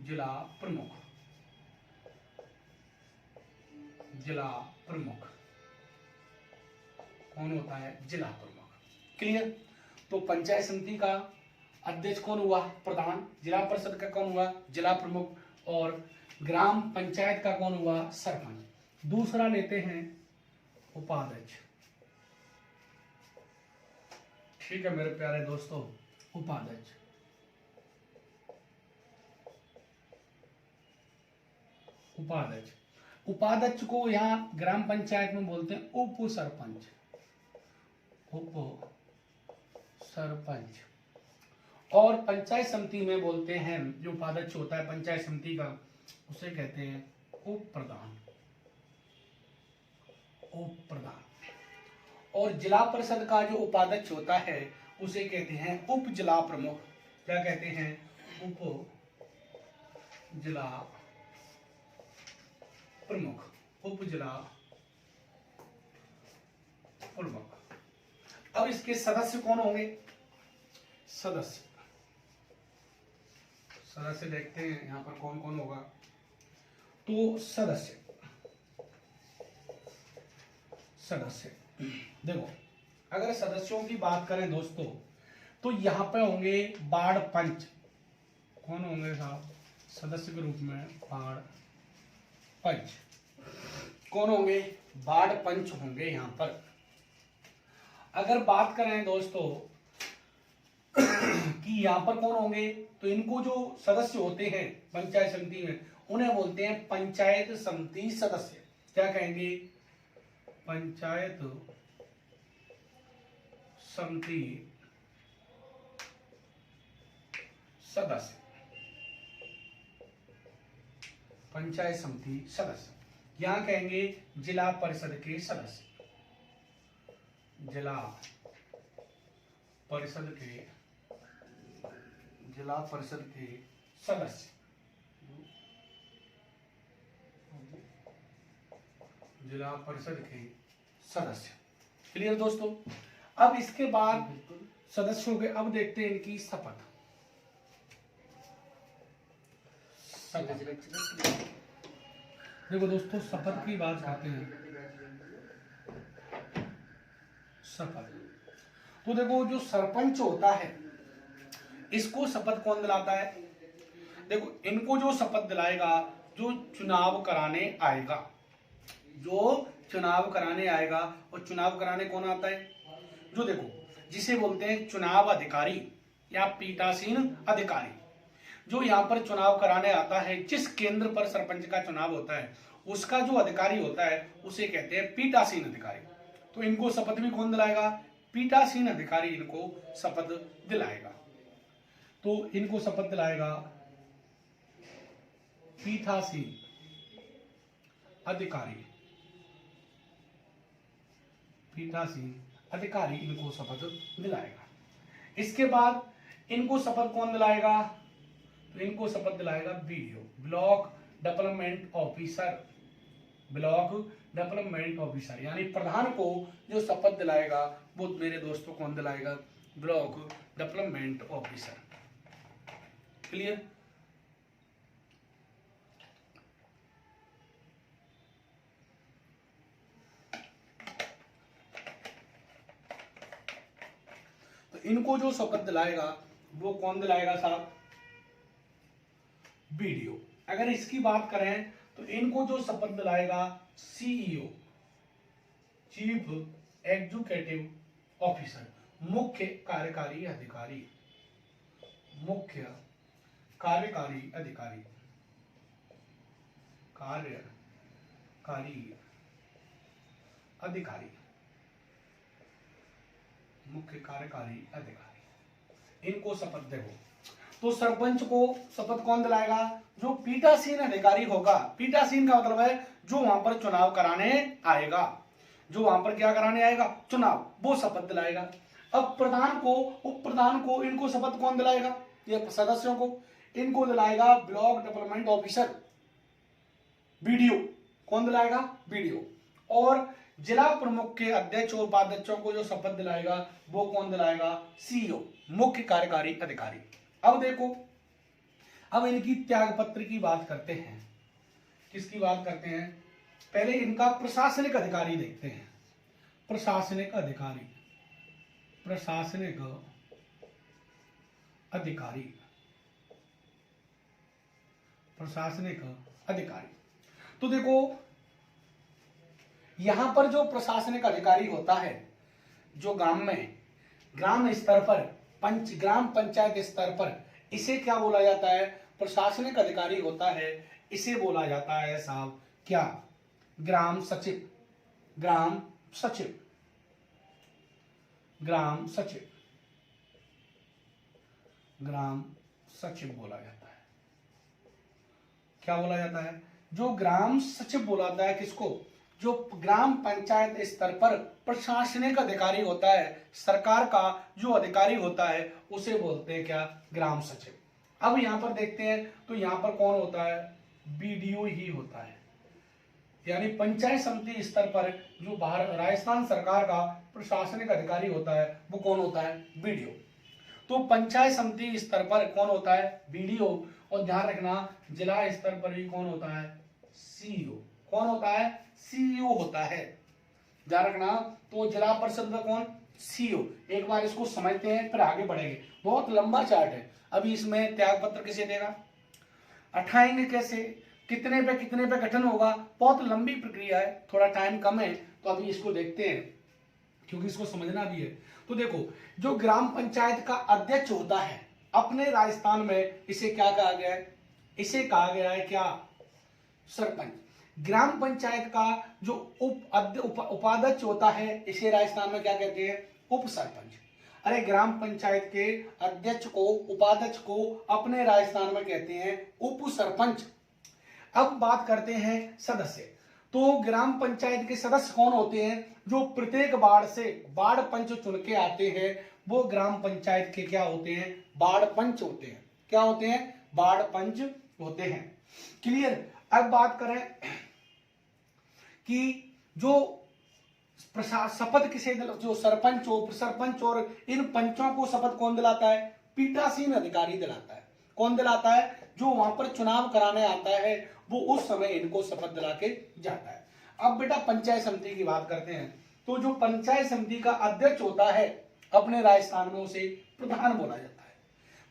जिला प्रमुख, जिला प्रमुख कौन होता है? जिला प्रमुख। क्लियर? तो पंचायत समिति का अध्यक्ष कौन हुआ? प्रधान। जिला परिषद का कौन हुआ? जिला प्रमुख। और ग्राम पंचायत का कौन हुआ? सरपंच। दूसरा लेते हैं उपाध्यक्ष। ठीक है मेरे प्यारे दोस्तों, उपाध्यक्ष। उपाध्यक्ष, उपाध्यक्ष को यहाँ ग्राम पंचायत में बोलते हैं उप सरपंच। उप सरपंच। और पंचायत समिति में बोलते हैं, जो उपाध्यक्ष होता है पंचायत समिति का, उसे कहते हैं उप प्रधान। उप प्रधान। और जिला परिषद का जो उपाध्यक्ष होता है उसे कहते हैं उप जिला प्रमुख। क्या कहते हैं? उप जिला प्रमुख। उप जिला प्रमुख। अब इसके सदस्य कौन होंगे? सदस्य देखते हैं यहां पर कौन कौन होगा। तो सदस्य देखो, अगर सदस्यों की बात करें दोस्तों, तो यहां पे होंगे वार्ड पंच। कौन होंगे साहब? सदस्य के रूप में वार्ड पंच। कौन होंगे? वार्ड पंच होंगे यहां पर। अगर बात करें दोस्तों कि यहां पर कौन होंगे, तो इनको जो सदस्य होते हैं पंचायत समिति में, उन्हें बोलते हैं पंचायत समिति सदस्य। क्या कहेंगे? पंचायत समिति सदस्य। पंचायत समिति सदस्य। यहां कहेंगे जिला परिषद के सदस्य। जिला परिषद के सदस्य। जिला परिषद के सदस्य। क्लियर दोस्तों? अब इसके बाद सदस्यों के, अब देखते हैं इनकी शपथ। देखो दोस्तों, शपथ की बात करते हैं। शपथ, तो देखो जो सरपंच होता है इसको शपथ कौन दिलाता है? देखो, इनको जो शपथ दिलाएगा जो चुनाव कराने आएगा। जो चुनाव कराने आएगा, और चुनाव कराने कौन आता है? जो देखो, जिसे बोलते हैं चुनाव अधिकारी या पीठासीन अधिकारी। जो यहाँ पर चुनाव कराने आता है, जिस केंद्र पर सरपंच का चुनाव होता है, उसका जो अधिकारी होता है उसे कहते हैं पीठासीन अधिकारी। तो इनको शपथ भी कौन दिलाएगा? पीठासीन अधिकारी इनको शपथ दिलाएगा। तो इनको शपथ दिलाएगा पीठासीन अधिकारी। पीठासीन अधिकारी इनको शपथ दिलाएगा। इसके बाद इनको शपथ कौन दिलाएगा? तो इनको शपथ दिलाएगा BDO, block development officer. Block development officer, यानी प्रधान को जो शपथ दिलाएगा वो मेरे दोस्तों कौन दिलाएगा? Block development officer. क्लियर? तो इनको जो शपथ दिलाएगा वो कौन दिलाएगा साहब? बीडीओ। अगर इसकी बात करें तो इनको जो शपथ दिलाएगा सीईओ, चीफ एग्जीक्यूटिव ऑफिसर, मुख्य कार्यकारी अधिकारी। मुख्य कार्यकारी अधिकारी। कार्यकारी अधिकारी। मुख्य कार्यकारी अधिकारी, इनको शपथ देगा। तो सरपंच को शपथ कौन दिलाएगा? जो पीठासीन अधिकारी होगा। पीठासीन का मतलब है जो वहां पर चुनाव कराने आएगा। जो वहां पर क्या कराने आएगा? चुनाव, वो शपथ दिलाएगा। अब प्रधान को, उप प्रधान को, इनको शपथ कौन दिलाएगा? ये सदस्यों को। इनको दिलाएगा ब्लॉक डेवलपमेंट ऑफिसर, बीडीओ। कौन दिलाएगा? बीडीओ। और जिला प्रमुख के अध्यक्ष और उपाध्यक्षों को जो शपथ दिलाएगा वो कौन दिलाएगा? सीईओ, मुख्य कार्यकारी अधिकारी। अब देखो, अब इनकी त्याग पत्र की बात करते हैं। किसकी बात करते हैं? पहले इनका प्रशासनिक अधिकारी देखते हैं। प्रशासनिक अधिकारी। प्रशासनिक अधिकारी। प्रशासनिक अधिकारी। तो देखो यहां पर जो प्रशासनिक अधिकारी होता है, जो गांव में ग्राम स्तर पर ग्राम पंचायत स्तर पर, इसे क्या बोला जाता है? प्रशासनिक अधिकारी होता है, इसे बोला जाता है साहब क्या? ग्राम सचिव। ग्राम सचिव। ग्राम सचिव। ग्राम सचिव बोला जाता है। क्या बोला जाता है? जो ग्राम सचिव बोला जाता है किसको? जो ग्राम पंचायत स्तर पर प्रशासनिक अधिकारी होता है, सरकार का जो अधिकारी होता है, उसे बोलते हैं क्या? ग्राम सचिव। अब यहां पर देखते हैं तो यहां पर कौन होता है? बीडीओ ही होता है। यानी पंचायत समिति स्तर पर जो राजस्थान सरकार का प्रशासनिक अधिकारी होता है, वो कौन होता है? बीडीओ। तो पंचायत समिति स्तर पर कौन होता है? बीडीओ। और ध्यान रखना जिला स्तर पर भी कौन होता है? सीईओ। कौन होता है? सीईओ होता है। ध्यान रखना। तो जिला परिषद का कौन? सीईओ। एक बार इसको समझते हैं फिर आगे बढ़ेंगे। बहुत लंबा चार्ट है। अभी इसमें त्याग पत्र किसे देगा, उठाएंगे कैसे, कितने पे गठन होगा, बहुत लंबी प्रक्रिया है, थोड़ा टाइम कम है तो अभी इसको देखते हैं क्योंकि इसको समझना भी है। तो देखो जो ग्राम पंचायत का अध्यक्ष होता है अपने राजस्थान में, इसे क्या कहा गया है? इसे कहा गया है क्या? सरपंच। ग्राम पंचायत का जो उपाध्यक्ष होता है, इसे राजस्थान में क्या कहते हैं? उप सरपंच। अरे ग्राम पंचायत के अध्यक्ष को, उपाध्यक्ष को अपने राजस्थान में कहते हैं उप सरपंच। अब बात करते हैं सदस्य। तो ग्राम पंचायत के सदस्य कौन होते हैं? जो प्रत्येक वार्ड से वार्ड पंच चुन के आते हैं, वो ग्राम पंचायत के क्या होते हैं? वार्ड पंच होते हैं। क्या होते हैं? वार्ड पंच होते हैं। क्लियर। अब बात करें कि जो शपथ किसे जो सरपंच, उप सरपंच और इन पंचों को शपथ कौन दिलाता है? पीठासीन अधिकारी दिलाता है। कौन दिलाता है? जो वहां पर चुनाव कराने आता है, वो उस समय इनको शपथ दिला के जाता है। अब बेटा पंचायत समिति की बात करते हैं। तो जो पंचायत समिति का अध्यक्ष होता है अपने राजस्थान में, उसे प्रधान बोला जाता है।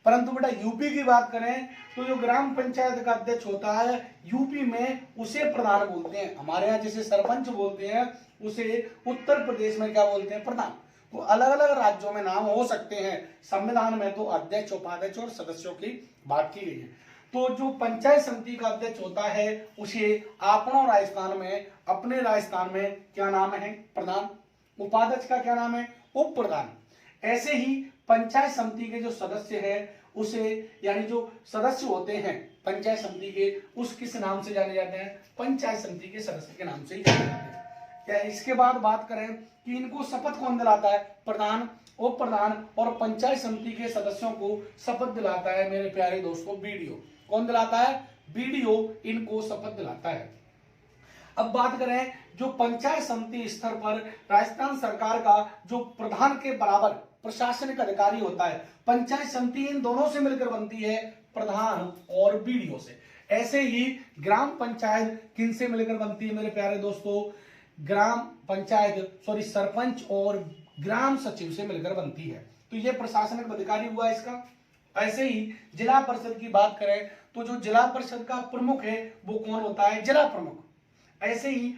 परंतु बेटा यूपी की बात करें तो जो ग्राम पंचायत का अध्यक्ष होता है यूपी में, उसे प्रधान बोलते हैं। हमारे यहाँ जैसे सरपंच बोलते हैं, उसे उत्तर प्रदेश में क्या बोलते हैं? प्रधान। तो अलग अलग राज्यों में नाम हो सकते हैं। संविधान में तो अध्यक्ष, उपाध्यक्ष और सदस्यों की बात की गई है। तो जो पंचायत समिति का अध्यक्ष होता है, उसे अपने राजस्थान में क्या नाम है? प्रधान। उपाध्यक्ष का क्या नाम है? उप प्रधान। ऐसे ही पंचायत समिति के जो सदस्य हैं, उसे यानी जो सदस्य होते हैं पंचायत समिति के, उस किस नाम से जाने जाते हैं? पंचायत समिति के सदस्य के नाम से ही जाने जाते हैं। क्या इसके बाद बात करें कि इनको शपथ कौन दिलाता है? प्रधान, उप प्रधान और पंचायत समिति के सदस्यों को शपथ दिलाता है मेरे प्यारे दोस्तों बीडीओ। कौन दिलाता है? बीडीओ इनको शपथ दिलाता है। अब बात करें जो पंचायत समिति स्तर पर राजस्थान सरकार का जो प्रधान के बराबर प्रशासनिक अधिकारी होता है, पंचायत समिति इन दोनों से मिलकर बनती है, प्रधान और बीडीओ से। ऐसे ही ग्राम पंचायत किन से मिलकर बनती है मेरे प्यारे दोस्तों? ग्राम पंचायत सरपंच और ग्राम सचिव से मिलकर बनती है। तो ये प्रशासनिक अधिकारी हुआ इसका। ऐसे ही जिला परिषद की बात करें तो जो जिला परिषद का प्रमुख है वो कौन होता है? जिला प्रमुख। ऐसे ही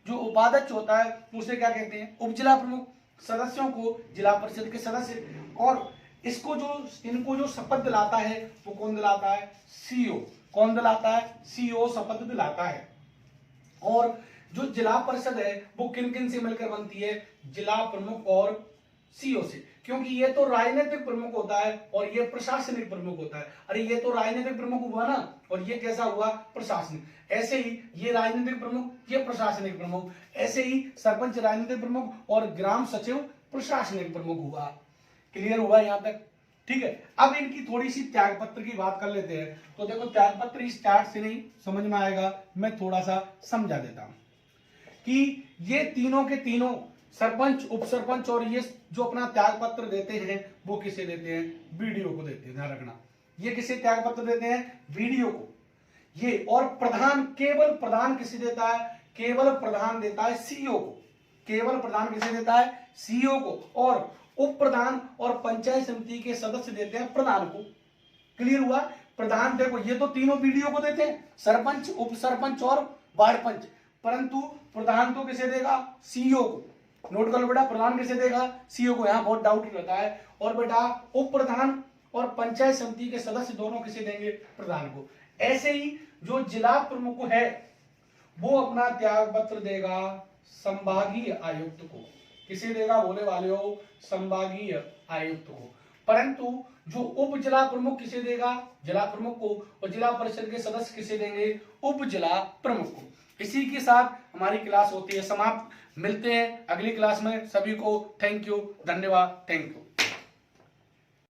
जो उपाध्यक्ष होता है उसे क्या कहते हैं? उप जिला प्रमुख। सदस्यों को जिला परिषद के सदस्य। और इनको जो शपथ दिलाता है वो कौन दिलाता है? सीईओ। कौन दिलाता है? सीईओ शपथ दिलाता है। और जो जिला परिषद है वो किन किन से मिलकर बनती है? जिला प्रमुख और सीईओ से। क्योंकि ये तो राजनीतिक प्रमुख होता है और ये प्रशासनिक प्रमुख होता है। अरे ये तो राजनीतिक प्रमुख हुआ ना, और ये कैसा हुआ? प्रशासनिक। ऐसे ही ये राजनीतिक प्रमुख, ये प्रशासनिक प्रमुख। ऐसे ही सरपंच राजनीतिक प्रमुख और ग्राम सचिव प्रशासनिक प्रमुख हुआ। क्लियर हुआ यहां तक? ठीक है। अब इनकी थोड़ी सी त्याग पत्र की बात कर लेते हैं। तो देखो त्याग पत्र इस चार्ट से नहीं समझ में आएगा, मैं थोड़ा सा समझा देता हूं कि ये तीनों के तीनों सरपंच, उप सरपंच और ये जो अपना त्याग पत्र देते हैं वो किसे देते हैं? बीडीओ को देते हैं। ध्यान रखना, ये किसे त्याग पत्र देते हैं? बीडीओ को। ये और प्रधान, केवल प्रधान किसे देता है? केवल प्रधान देता है सीईओ को। केवल प्रधान किसे देता है? सीईओ को। और उप प्रधान और पंचायत समिति के सदस्य देते हैं प्रधान को। क्लियर हुआ? प्रधान, देखो ये तो तीनों बीडीओ को देते हैं, सरपंच, उप सरपंच और वार्ड पंच, परंतु प्रधान तो किसे देगा, सीईओ को। नोट कर लो बेटा, प्रधान किसे देगा, सीईओ को। यहाँ बहुत डाउट रहता है। और बेटा उप प्रधान और पंचायत समिति के सदस्य दोनों किसे देंगे, प्रधान को। ऐसे ही जो जिला प्रमुख है वो अपना त्याग पत्र देगा संभागीय आयुक्त को। किसे देगा बोले वाले हो, संभागीय आयुक्त को। परंतु जो उप जिला प्रमुख किसे देगा, जिला प्रमुख को। और जिला परिषद के सदस्य किसे देंगे, उप जिला प्रमुख को। इसी के साथ हमारी क्लास होती है समाप्त। मिलते हैं अगली क्लास में। सभी को थैंक यू, धन्यवाद, थैंक यू।